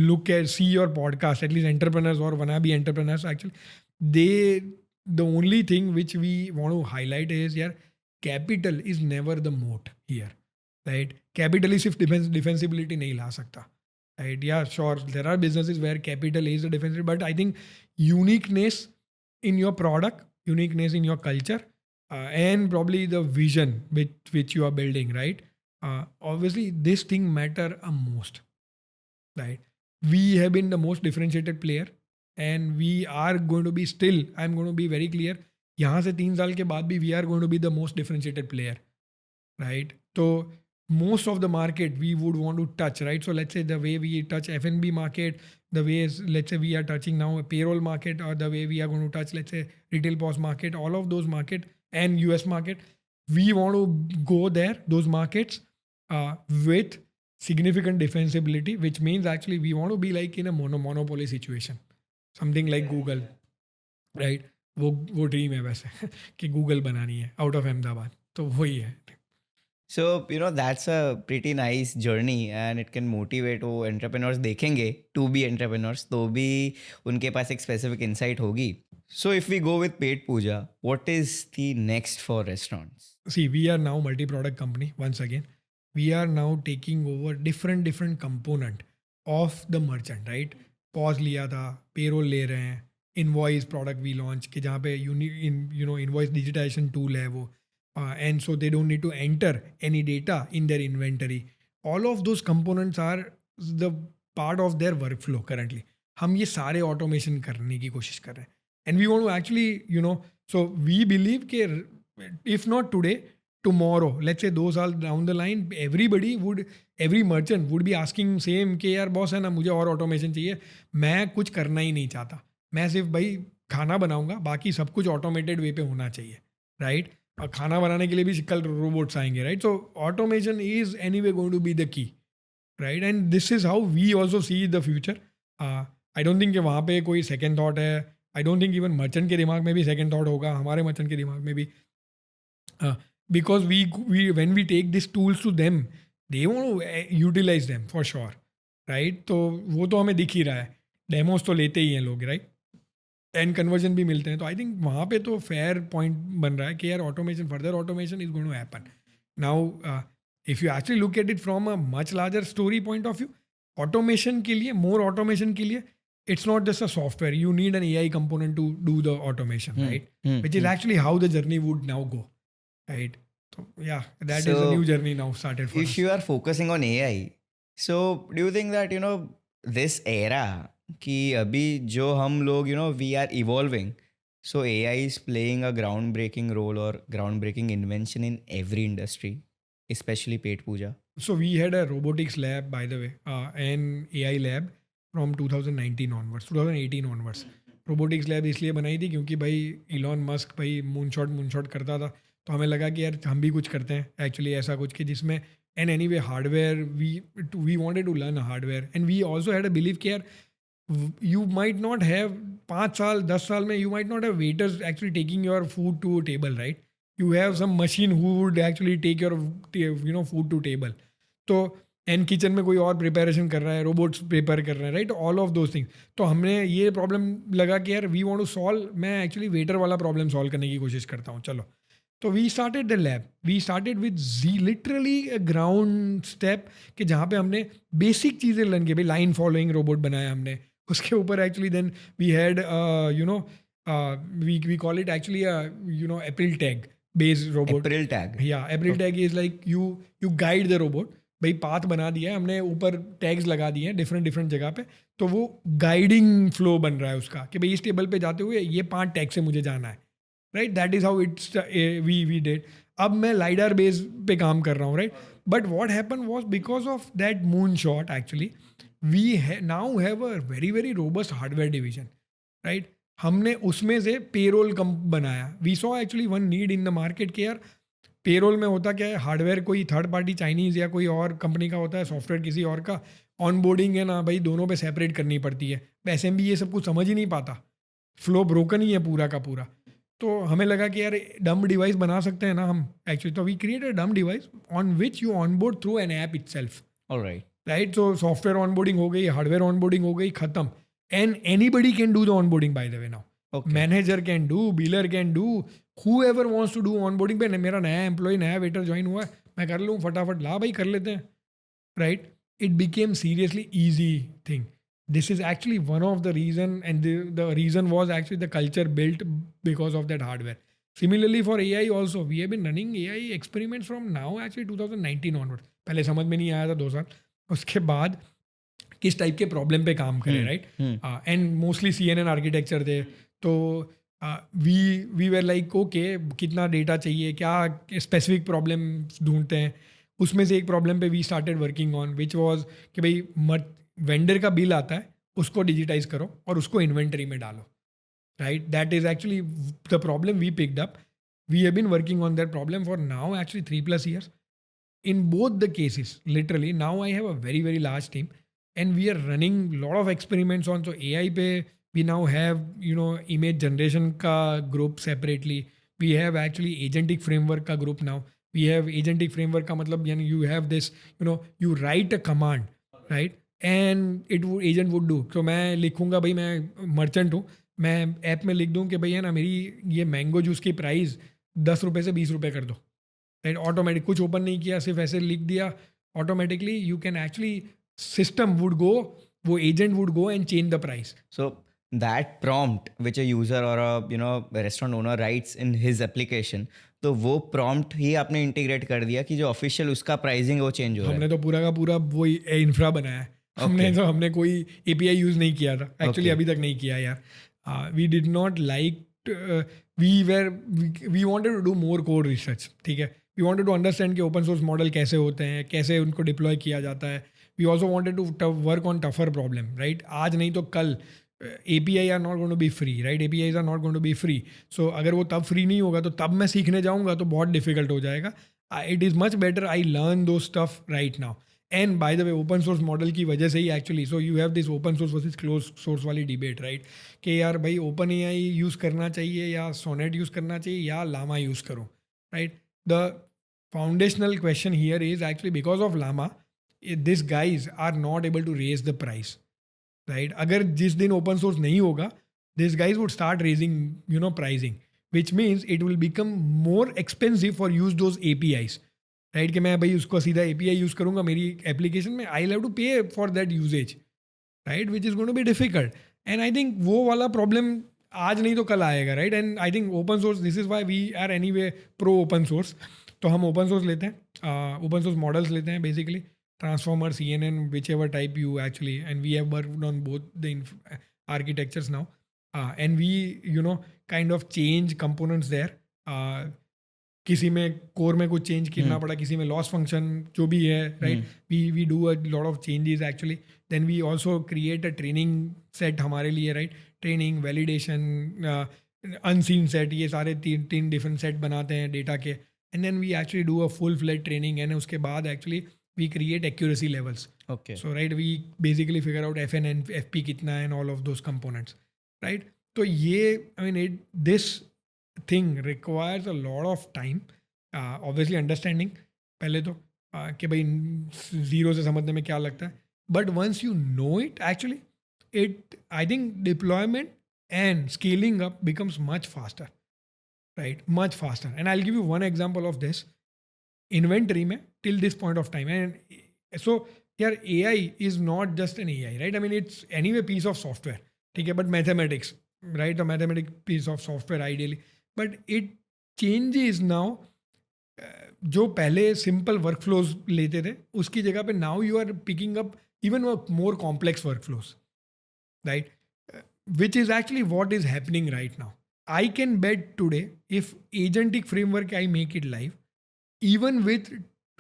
S1: look at, see your podcast, at least entrepreneurs or wanna be entrepreneurs, actually the only thing which we want to highlight is, yeah, capital is never the moat here, right? Capital is सिर्फ defensibility नहीं ला सकता, right? Yeah, sure, there are businesses where capital is a defensibility, but I think uniqueness in your product, uniqueness in your culture, and probably the vision which you are building, right? Obviously this thing matter a most, right? We have been the most differentiated player and we are going to be still, I'm going to be very clear, यहाँ से 3 साल के बाद भी we are going to be the most differentiated player, right? So most of the market we would want to touch, right? So let's say the way we touch F&B market, the ways, let's say we are touching now a payroll market, or the way we are going to touch, let's say, retail POS market, all of those market and US market, we want to go there, those markets, with significant defensibility, which means actually we want to be like in a monopoly situation, something like Google, right? वो ड्रीम है वैसे कि गूगल बनानी है आउट ऑफ अहमदाबाद, तो वही है.
S2: So, that's a pretty nice journey and it can motivate वो entrepreneurs देखेंगे to be entrepreneurs तो भी उनके पास एक specific insight होगी. So, if we go with Pet Puja, what is the next for restaurants?
S1: See, we are now multi-product company once again. We are now taking over different component of the merchant, right? Pause लिया था, पेरोल ले रहे हैं, इनवॉइस प्रोडक्ट वी लॉन्च कि जहाँ पे इनवॉइस डिजिटाइजेशन टूल है वो, and so they don't need to enter any data in their inventory. All of those components are the part of their workflow currently. हम ये सारे automation करने की कोशिश कर रहे हैं, and we want to actually so we believe कि if not today, tomorrow, let's say 2 साल down the line, every merchant would be asking same कि यार बॉस है ना, मुझे और automation चाहिए, मैं कुछ करना ही नहीं चाहता, मैं सिर्फ भाई खाना बनाऊंगा, बाकी सब कुछ ऑटोमेटेड वे पे होना चाहिए, राइट? और खाना बनाने के लिए भी कल रोबोट्स आएंगे, right? So automation is anyway going to be the key, right? And this is how we also see the future. I don't think कि वहाँ पे कोई सेकेंड थाट है. I don't think even merchant के दिमाग में भी सेकेंड थाट होगा, हमारे मर्चेंट के दिमाग में भी, because we when we take this tools to them, they want to utilise them for sure, right? तो वो तो हमें दिख ही रहा है, डेमोज तो लेते ही हैं लोग, राइट? एंड कन्वर्जन भी मिलते हैं. तो आई थिंक वहाँ पे तो फेयर पॉइंट बन रहा है कि यार automation, further automation is going to happen. Now if you actually look at it from a much larger story point of view, automation के लिए, मोर ऑटोमेशन के लिए, it's not just a software, you need an AI component to do the automation, right? Which is actually how the journey would now go, right? So yeah, that is a new journey now started for us.
S2: If you are focusing on AI, so do you think that this era कि अभी जो हम लोग we are evolving, so AI is playing a groundbreaking role or groundbreaking invention in every industry, especially Pet Puja?
S1: So we had a robotics lab, by the way, and AI lab from 2019 onwards, 2018 onwards. Robotics lab इसलिए बनाई थी क्योंकि भाई इलॉन मस्क भाई मूनशॉट करता था, तो हमें लगा कि यार हम भी कुछ करते हैं एक्चुअली ऐसा कुछ कि जिसमें, and anyway hardware, we wanted to learn hardware, and we also had a believe कि यार you might not have 5 साल 10 साल में you might not have waiters actually taking your food to a table, right? You have some machine who would actually take your food to table. तो एंड किचन में कोई और प्रिपरेशन कर रहा है, रोबोट्स प्रिपेयर कर रहे हैं, right? All of those things. तो हमने ये प्रॉब्लम लगा कि यार वी वांट टू सॉल्व, मैं एक्चुअली वेटर वाला प्रॉब्लम सॉल्व करने की कोशिश करता हूँ, चलो. तो we started the lab, we started with literally ground step कि जहाँ पे हमने बेसिक चीज़ें लर्न की. भाई लाइन फॉलोइंग रोबोट बनाया हमने, उसके ऊपर actually then we had we call it actually April tag based robot.
S2: April tag.
S1: Yeah, April tag is like you guide the robot. भाई पाथ बना दिया है हमने, ऊपर टैग्स लगा दिए हैं डिफरेंट जगह पे, तो वो गाइडिंग फ्लो बन रहा है उसका कि भाई इस टेबल पे जाते हुए ये 5 टैग से मुझे जाना है, right? That is how it's we did. अब मैं लाइडर बेस पे काम कर रहा हूँ, right? But what happen was because of that moon shot actually we now have a very robust hardware division, right? हमने उसमें से पेरोल बनाया. We saw actually one need in the market कि यार पेरोल में होता क्या है, हार्डवेयर कोई थर्ड पार्टी चाइनीज़ या कोई और कंपनी का होता है, सॉफ्टवेयर किसी और का, ऑन बोर्डिंग है ना भाई, दोनों पे सेपरेट करनी पड़ती है. SMB ये सब कुछ समझ ही नहीं पाता, फ्लो ब्रोकन ही है पूरा का पूरा. तो हमें लगा कि यार डम डिवाइस बना सकते हैं ना हम एक्चुअली. तो वी क्रिएट अ डम device on which you on board through an app itself.
S2: Alright.
S1: Right? So software onboarding हो गई, हार्डवेयर ऑनबोर्डिंग हो गई, खत्म. And anybody can do the onboarding, bye the way. Now manager can do, wheeler can do, whoever wants to do onboarding. पे मेरा नया एम्प्लॉय, नया वेटर ज्वाइन हुआ है, मैं कर लूँ फटाफट, ला भाई कर लेते हैं, right? It became seriously easy thing. This is actually one of the reason, and the reason was actually the culture built because of that hardware. Similarly for AI also, we have been running AI experiments from now actually 2019 onwards. पहले समझ में नहीं आया था 2 साल, उसके बाद किस टाइप के प्रॉब्लम पे काम करें, right? And mostly CNN architecture थे, तो वी वेर लाइक ओके कितना डेटा चाहिए, क्या स्पेसिफिक प्रॉब्लम ढूंढते हैं. उसमें से एक प्रॉब्लम पे we started working on, which was कि भाई वेंडर का बिल आता है, उसको डिजिटाइज करो और उसको इन्वेंटरी में डालो, right? That is actually the problem we picked up. We have been working on that problem for now actually 3+ years. In both the cases, literally, now I have a very, very large team and we are running a lot of experiments on. So AI pe, we now have, image generation ka group separately. We have actually agentic framework ka group now. We have agentic framework ka matlab, you have this, you write a command, right? And agent would do. So मैं लिखूंगा भाई मैं मर्चेंट हूँ, मैं ऐप में लिख दूँ कि भैया ना मेरी ये मैंगो जूस की प्राइस 10 रुपये से 20 रुपये कर दो, राइट? ऑटोमेटिक कुछ ओपन नहीं किया, सिर्फ ऐसे लिख दिया, automatically you can actually system would go, वो agent would go and change the price.
S2: So that prompt which a user or a restaurant owner writes in his application, तो वो prompt ही आपने integrate कर दिया कि जो official उसका pricing वो change हो रहा है.
S1: हमने तो पूरा का पूरा वो इंफ्रा बनाया है. हमने कोई एपीआई यूज नहीं किया था एक्चुअली, अभी तक नहीं किया यार. We did not like, we wanted to do more code research, ठीक है. वी वांटेड टू अंडरस्टैंड कि ओपन सोर्स मॉडल कैसे होते हैं, कैसे उनको डिप्लॉय किया जाता है. We also wanted to work on tougher problem, right? आज नहीं तो कल API are not going to be free, right? APIs are not going to be free. So अगर वो तब फ्री नहीं होगा तो तब मैं सीखने जाऊँगा तो बहुत डिफिकल्ट हो जाएगा. It is much better I learn दो stuff right now. And by the way open source model की वजह से ही actually, so you have this open source versus close source वाली डिबेट, राइट? कि यार भाई ओपन AI यूज़ करना चाहिए या सोनेट यूज़ करना चाहिए या लामा यूज़ करो, right? The foundational question here is actually because of Llama this guys are not able to raise the price, right? अगर जिस दिन ओपन सोर्स नहीं होगा, this guys would start raising pricing, which means it will become more expensive for use those APIs, right? कि मैं भाई उसको सीधा API यूज़ करूँगा मेरी एप्लीकेशन में, I have to pay for that usage, right? Which is going to be difficult. And I think वो वाला प्रॉब्लम आज नहीं तो कल आएगा, right? And I think open source, this is why we are anyway pro open source. तो हम ओपन सोर्स लेते हैं, ओपन सोर्स मॉडल्स लेते हैं basically, Transformer, CNN, whichever type you actually, and we have worked on both the architectures now, and we kind of change components there. किसी में कोर में कुछ चेंज करना पड़ा, किसी में लॉस फंक्शन जो भी है, right? We do a lot of changes actually. Then we also create a training set हमारे लिए, right? Training, validation, unseen set, ये सारे तीन डिफरेंट सेट बनाते हैं डेटा के. And then we actually do a full fledge training, and उसके बाद actually we create accuracy levels.
S2: Okay.
S1: So right, we basically figure out FN and FP kitna and all of those components, right? So this thing requires a lot of time. Obviously understanding पहले तो कि भाई zero से समझने में क्या लगता है. But once you know it, actually, I think deployment and scaling up becomes much faster, right? Much faster. And I'll give you one example of this. Inventory में till this point of time, and so here AI is not just an AI, right? I mean it's anyway piece of software, ठीक है? But mathematics, right? A mathematics piece of software ideally, but it changes now. जो पहले simple workflows लेते थे उसकी जगह पे now you are picking up even more complex workflows, right? Which is actually what is happening right now. I can bet today if agentic framework I make it live, even with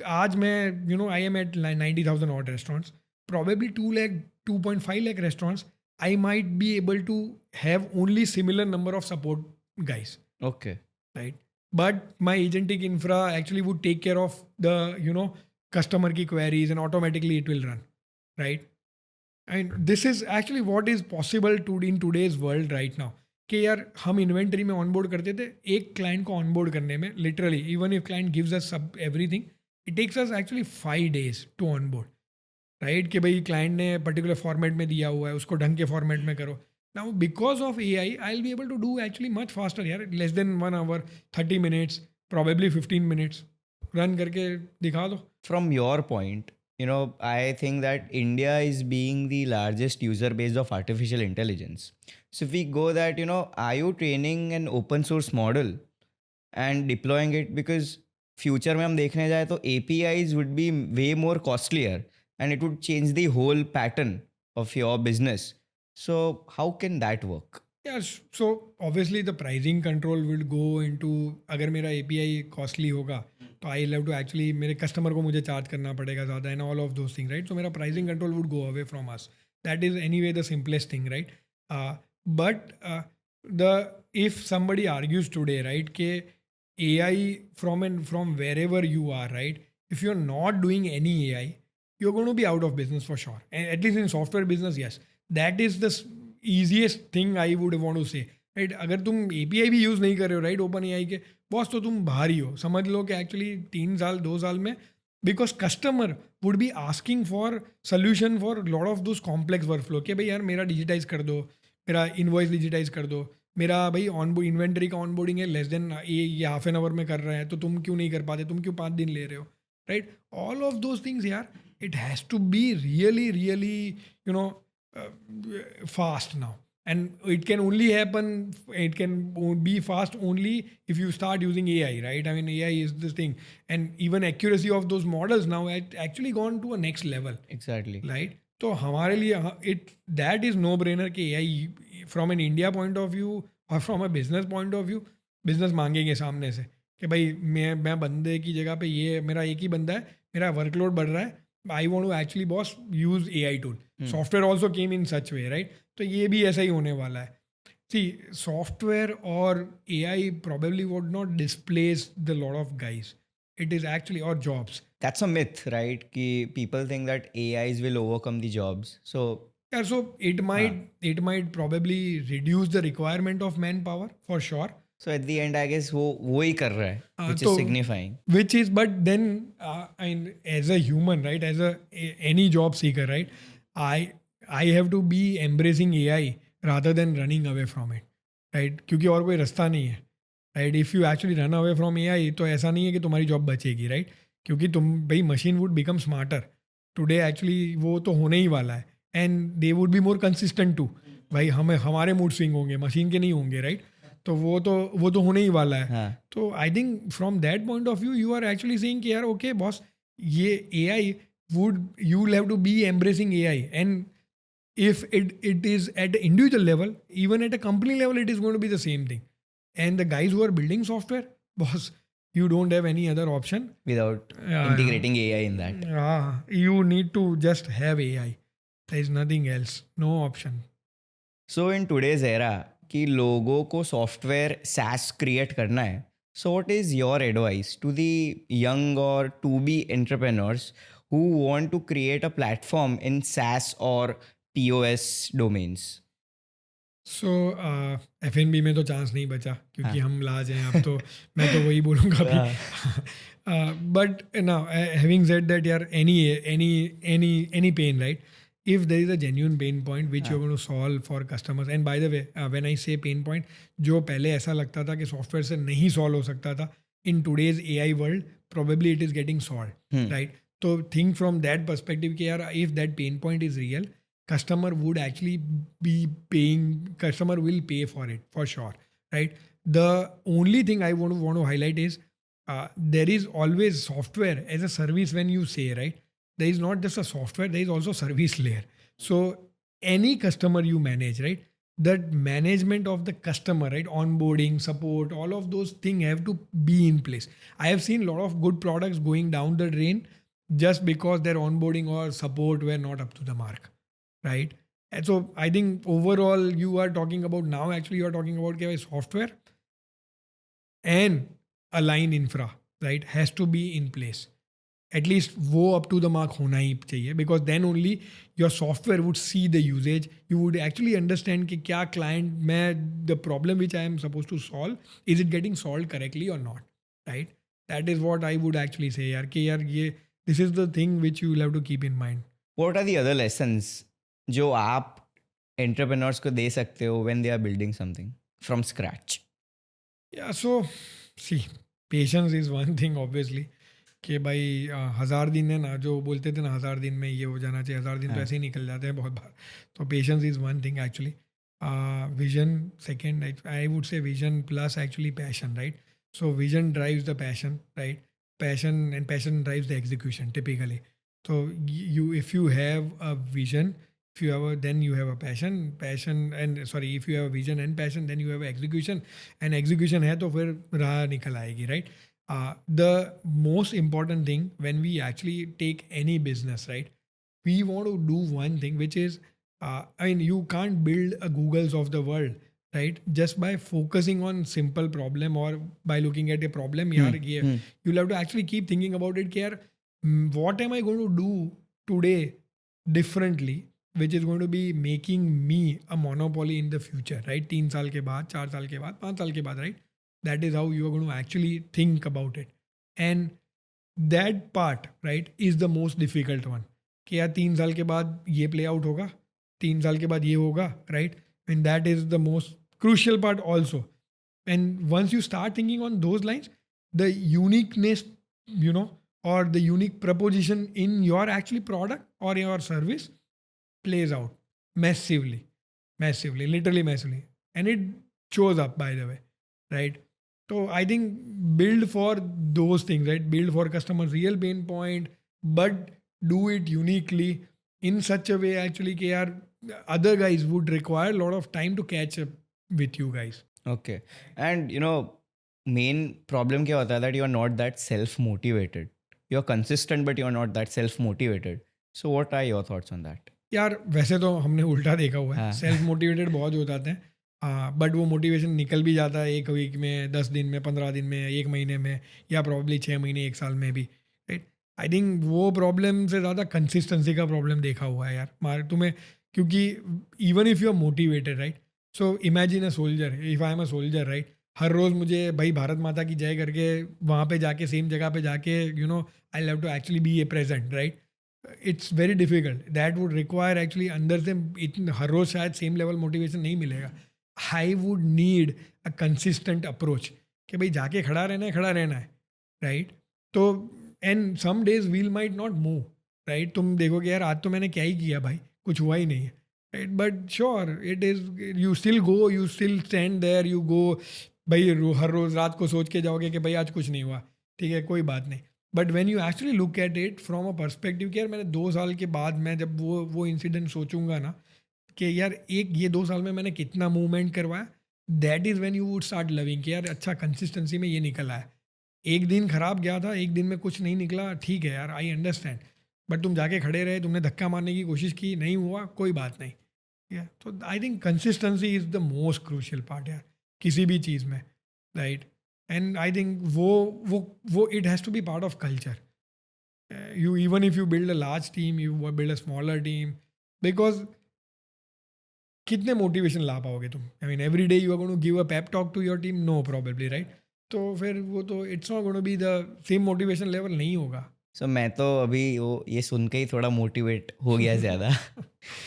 S1: आज मैं I am at 90,000 odd restaurants, probably 2.5 lakh restaurants, I might be able to have only similar number of support guys.
S2: Okay.
S1: Right? But my agentic infra actually would take care of the customer की queries and automatically it will run, right? And this is actually what is possible in today's world right now. कि यार हम इन्वेंटरी में ऑनबोर्ड करते थे, एक क्लाइंट को ऑनबोर्ड करने में literally even if client gives us सब everything, it takes us actually 5 days to onboard, right? कि भाई क्लाइंट ने पर्टिकुलर फॉर्मेट में दिया हुआ है, उसको ढंग के फॉर्मेट में करो. Now because of AI I will be able to do actually much faster यार, less than 1 hour, 30 minutes, probably 15 minutes run करके दिखा दो.
S2: From your point, I think that India is being the largest user base of artificial intelligence. So if we go that, are you training an open source model and deploying it? Because future में हम देखने जाए तो APIs would be way more costlier and it would change the whole pattern of your business. So how can that work?
S1: Yes, so obviously the pricing control will go into, अगर मेरा API costly होगा तो आई लव टू एक्चुअली मेरे कस्टमर को मुझे चार्ज करना पड़ेगा ज़्यादा and all of those thing, right? So मेरा pricing control would go away from us. That is anyway the simplest thing, right? But the if somebody argues today, right, के AI from wherever you are, right? If you're not doing any AI, you're going to be out of business for sure. And at least in software business, yes, that is the easiest thing I would want to say. Right अगर तुम API भी यूज़ नहीं कर रहे हो राइट ओपन AI के बॉस तो तुम बाहर ही हो समझ लो कि एक्चुअली 3 साल 2 साल में because customer would be asking for solution for lot of those complex workflow कि भाई यार मेरा डिजिटाइज कर दो मेरा इन्वॉइस डिजिटाइज कर दो मेरा भाई ऑन इन्वेंटरी का ऑनबोर्डिंग है लेस देन ये हाफ एन आवर में कर रहे हैं तो तुम क्यों नहीं कर पाते तुम क्यों 5 दिन ले रहे हो right all of those things यार it has to be really you know fast now and it can only happen it can be fast only if you start using AI right I mean AI is this thing and even accuracy of those models now had actually gone to a next level
S2: Exactly.
S1: right तो हमारे लिए it that is no brainer कि AI from an India point of view और from a business point of view business मांगेंगे सामने से कि भाई मैं बंदे की जगह पे ये मेरा एक ही बंदा है मेरा वर्कलोड बढ़ रहा है I want to actually boss use AI tool software also came in such way right तो ये भी ऐसा ही होने वाला है सी सॉफ्टवेयर और AI probably would not displace the lot of guys it is actually or jobs
S2: That's a myth, right? Ki people think that AIs will overcome the jobs. So
S1: yeah so it might probably reduce the requirement of manpower for sure
S2: at the end, I guess वो ही कर रहा है, which is
S1: तो
S2: signifying.
S1: which is but then and as a human right as any job seeker right I have to be embracing AI rather than running away from it right क्योंकि और कोई रास्ता नहीं है right if you actually run away from AI तो ऐसा नहीं है कि तुम्हारी जॉब बचेगी राइट क्योंकि तुम भाई machine would become smarter today actually वो तो होने ही वाला है and they would be more consistent to भाई हमारे मूड स्विंग होंगे मशीन के नहीं होंगे राइट तो वो तो होने ही वाला है
S2: हाँ.
S1: तो I think from that point of view you are actually saying कि यार ओके बॉस ये AI would you will have to be embracing AI and if it is at an individual level even at a company level it is going to be the same thing and the guys who are building software boss you don't have any other option
S2: Without
S1: Yeah,
S2: integrating AI in that.
S1: you need to just have AI there is nothing else no option
S2: So in today's era, कि लोगों को सॉफ्टवेयर SaaS क्रिएट करना है, so what is your advice to the young or to be entrepreneurs who want to create a platform in SaaS or POS domains?
S1: So F&B में तो चांस नहीं बचा क्योंकि हम लाज हैं अब तो मैं तो वही बोलूँगा अभी बट ना हैविंग सेड दैट यार any pain right if there is a genuine pain point which you're going to solve for customers and by the way when I say pain point जो पहले ऐसा लगता था कि सॉफ्टवेयर से नहीं सॉल्व हो सकता था in today's AI world probably it is getting solved right तो think from that perspective कि यार if that pain point is real customer would actually be paying customer will pay for it for sure right the only thing I want to highlight is there is always software as a service when you say right there is not just a software there is also service layer so any customer you manage right that management of the customer right onboarding support all of those things have to be in place I have seen a lot of good products going down the drain just because their onboarding or support were not up to the mark right and so I think overall you are talking about now actually you are talking about कि software and align infra right has to be in place at least वो up to the mark होना ही चाहिए because then only your software would see the usage you would actually understand कि क्या client में the problem which I am supposed to solve is it getting solved correctly or not right that is what I would actually say यार कि यार ये this is the thing which you will have to keep in mind
S2: What are the other lessons जो आप entrepreneurs को दे सकते हो when they are building something from scratch?
S1: Yeah, so see, patience is one thing obviously कि भाई 1000 दिन है ना जो बोलते थे ना 1000 दिन में ये हो जाना चाहिए 1000 दिन तो ऐसे ही निकल जाते हैं बहुत बार तो patience is one thing actually vision second I would say vision plus actually passion right so vision drives the passion right passion drives the execution typically so you if you have a vision if you have a then you have a passion and sorry if you have a vision and passion then you have execution and execution है तो फिर राह निकल आएगी right the most important thing when we actually take any business right we want to do one thing which is I mean you can't build a Googles of the world right? Just by focusing on simple problem or by looking at a problem, yaar, you'll have to actually keep thinking about it. कि यार, what am I going to do today differently, which is going to be making me a monopoly in the future, right? 3 साल के बाद, 4 साल के बाद, 5 साल के बाद, right? That is how you are going to actually think about it. And that part, right, is the most difficult one. कि यार 3 साल के बाद ये play out होगा, 3 साल के बाद ये होगा, right? And that is the most crucial part also. And once you start thinking on those lines, the uniqueness, or the unique proposition in your actually product or your service plays out massively, literally massively. And it shows up, by the way, right? So I think build for those things, right? Build for customers' real pain point, but do it uniquely in such a way actually कि यार other guys would require a lot of time to catch up with you guys.
S2: Okay. And main problem क्या होता है that you are not that self-motivated. You are consistent but you are not that self-motivated. So what are your thoughts on that?
S1: यार वैसे तो हमने उल्टा देखा हुआ है.
S2: हाँ.
S1: सेल्फ मोटिवेटेड बहुत हो जाते हैं, बट वो मोटिवेशन निकल भी जाता है 1 वीक में, 10 दिन में, 15 दिन में, 1 महीने में, या प्रॉब्ली 6 महीने, 1 साल में भी, राइट? आई थिंक वो प्रॉब्लम से ज़्यादा कंसिस्टेंसी का प्रॉब्लम देखा हुआ है यार तुम्हें. क्योंकि even if you are motivated, right? So imagine a soldier, if I am a soldier, right? हर रोज़ मुझे भाई भारत माता की जय करके वहाँ पे जाके सेम जगह पे जाके I love to actually be a present, right? It's very difficult. That would require actually अंदर से हर रोज़ शायद सेम लेवल मोटिवेशन नहीं मिलेगा. I would need a consistent approach कि भाई जाके खड़ा रहना है, राइट? तो and some days wheel might not move, right? तुम देखोगे यार आज तो मैंने क्या ही किया भाई, कुछ हुआ ही नहीं है, right? But sure it is, you still go, you still stand there, you go. भाई हर रोज़ रात को सोच के जाओगे कि भाई आज कुछ नहीं हुआ, ठीक है, कोई बात नहीं. But when you actually look at it from a perspective कि यार मैंने 2 साल के बाद मैं जब वो इंसिडेंट सोचूंगा ना कि यार ये 2 साल में मैंने कितना मूवमेंट करवाया, that is when you would start loving कि यार अच्छा कंसिस्टेंसी में ये निकल आया. एक दिन खराब गया था, एक दिन में कुछ नहीं निकला, ठीक है यार, आई अंडरस्टैंड. बट तुम जाके खड़े रहे, तुमने धक्का मारने की कोशिश की, नहीं हुआ, कोई बात नहीं. तो I think consistency is the most crucial part यार किसी भी चीज़ में, राइट? एंड आई थिंक वो it has to be part of culture. You, even if you build a large team, you build a smaller team, because कितने मोटिवेशन ला पाओगे तुम? I mean every day you are going to give a pep talk to your team? No probably, right? तो फिर वो तो it's not going to be the same motivation level नहीं होगा.
S2: So मैं तो अभी ये सुन के ही थोड़ा मोटिवेट हो गया ज़्यादा.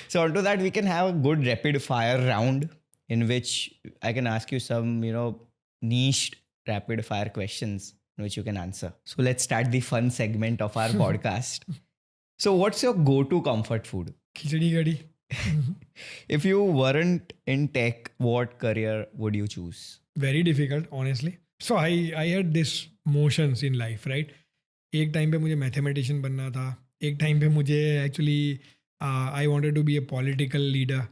S2: So on to that we can have a good rapid fire round in which I can ask you some niche rapid fire questions which you can answer. So let's start the fun segment of our podcast. So what's your go-to comfort food?
S1: खिचड़ी कड़ी.
S2: If you weren't in tech, what career would you choose?
S1: Very difficult, honestly. So I had this motions in life, right? एक टाइम पे मुझे मैथमेटिशियन बनना था, एक टाइम पे मुझे actually I wanted to be a political leader,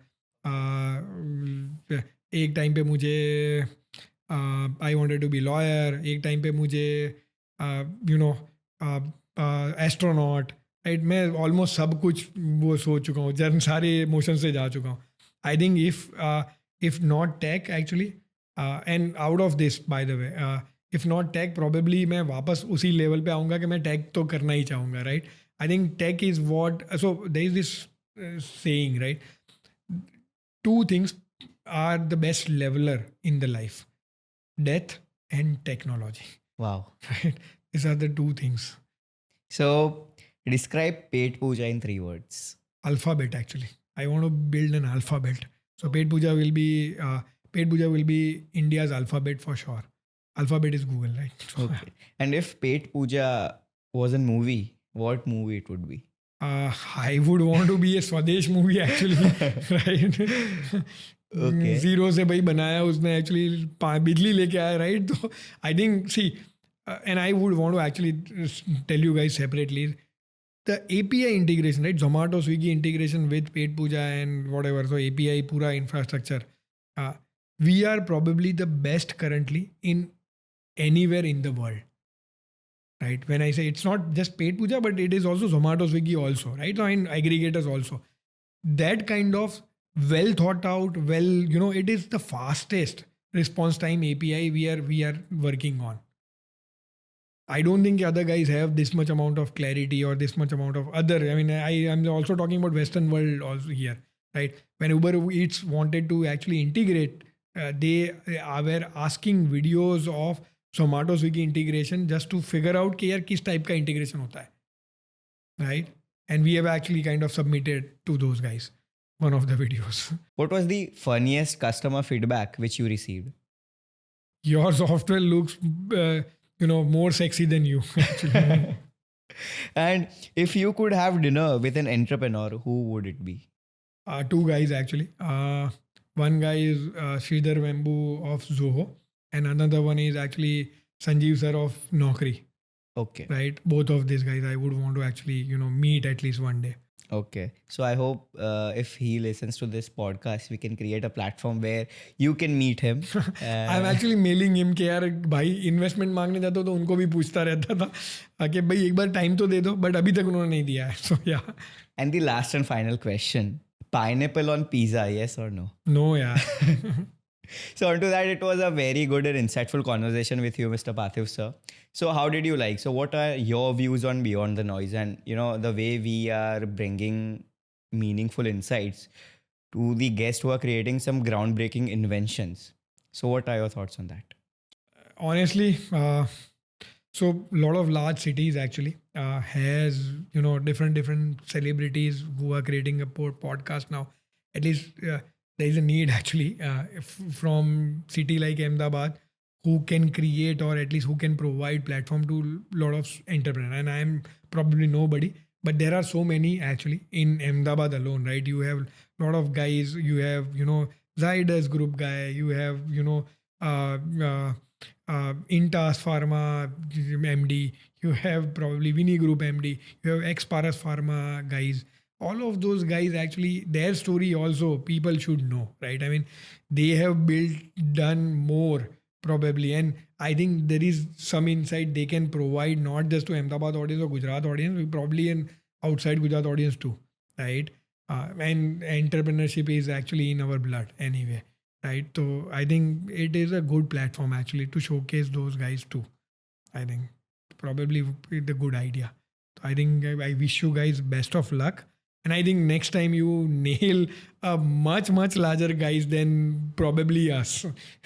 S1: एक टाइम पे मुझे I wanted to be lawyer, एक टाइम पे मुझे एस्ट्रोनॉट, राइट? मैं ऑलमोस्ट सब कुछ वो सोच चुका हूँ, जन सारे इमोशन से जा चुका हूँ. I think if not tech actually, and out of this by the way, if not tech probably मैं वापस उसी लेवल पे आऊँगा कि मैं टेक तो करना ही चाहूँगा, right? I think tech is what, so there is this saying, right? 2 things are the best leveler in the life: death and technology.
S2: Wow.
S1: Right? These are the 2 things.
S2: So describe Pet Puja in 3 words.
S1: Alphabet, actually. I want to build an alphabet. So Pet Puja will be India's alphabet for sure. Alphabet is Google, right? So,
S2: Okay. And if Pet Puja was a movie, what movie it would be?
S1: I would want to be a Swadesh movie actually, right?
S2: Okay.
S1: Zero से भाई बनाया उसने, actually बिजली लेके आया, right? तो I think, see, and I would want to actually tell you guys separately, the API integration, right? Zomato, Swiggy integration with Pet Puja and whatever. So API pura infrastructure. We are probably the best currently in anywhere in the world. Right? When I say it's not just Pet Puja, but it is also Zomato, Swiggy also, right? And aggregators also. That kind of well thought out, it is the fastest response time API we are working on. I don't think other guys have this much amount of clarity or this much amount of other. I mean, I am also talking about Western world also here, right? When Uber Eats wanted to actually integrate, they were asking videos of Zomato Swiggy integration just to figure out कि यार किस type का integration होता है, right? And we have actually kind of submitted to those guys one of the videos.
S2: What was the funniest customer feedback which you received?
S1: Your software looks, more sexy than you. Actually.
S2: And if you could have dinner with an entrepreneur, who would it be?
S1: Two guys actually. One guy is Sridhar Vembu of Zoho, and another one is actually Sanjeev sir of Naukri.
S2: Okay.
S1: Right, both of these guys I would want to actually meet at least one day.
S2: Okay. So I hope if he listens to this podcast, we can create a platform where you can meet him.
S1: I'm actually mailing him कि यार भाई इन्वेस्टमेंट मांगने जाता हो तो उनको भी पूछता रहता था कि भाई एक बार टाइम तो दे दो, बट अभी तक उन्होंने नहीं दिया है. So yeah.
S2: And the last and final question: pineapple on pizza, yes or no?
S1: No, yeah.
S2: So onto that, it was a very good and insightful conversation with you, Mr. Parthiv sir. So how did you like? So what are your views on Beyond the Noise, and the way we are bringing meaningful insights to the guests who are creating some groundbreaking inventions? So what are your thoughts on that?
S1: Honestly, so a lot of large cities actually has different celebrities who are creating a podcast now. At least there is a need actually from city like Ahmedabad who can create or at least who can provide platform to a lot of entrepreneurs. And I am probably nobody, but there are so many actually in Ahmedabad alone, right? You have a lot of guys. You have Zydus Group guy. You have Intas Pharma MD. You have probably Vinny Group MD. You have ex-Paras Pharma guys. All of those guys actually, their story also people should know, right? I mean, they have done more probably, and I think there is some insight they can provide not just to Ahmedabad audience or Gujarat audience, probably an outside Gujarat audience too, right? And entrepreneurship is actually in our blood anyway, right? So I think it is a good platform actually to showcase those guys too. I think probably it's a good idea. I think I wish you guys best of luck. And I think next time you nail a much, much larger guys than probably us,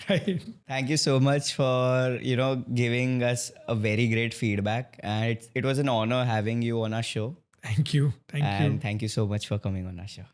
S1: right?
S2: Thank you so much for, giving us a very great feedback. And it was an honor having you on our show.
S1: Thank you.
S2: And thank you so much for coming on our show.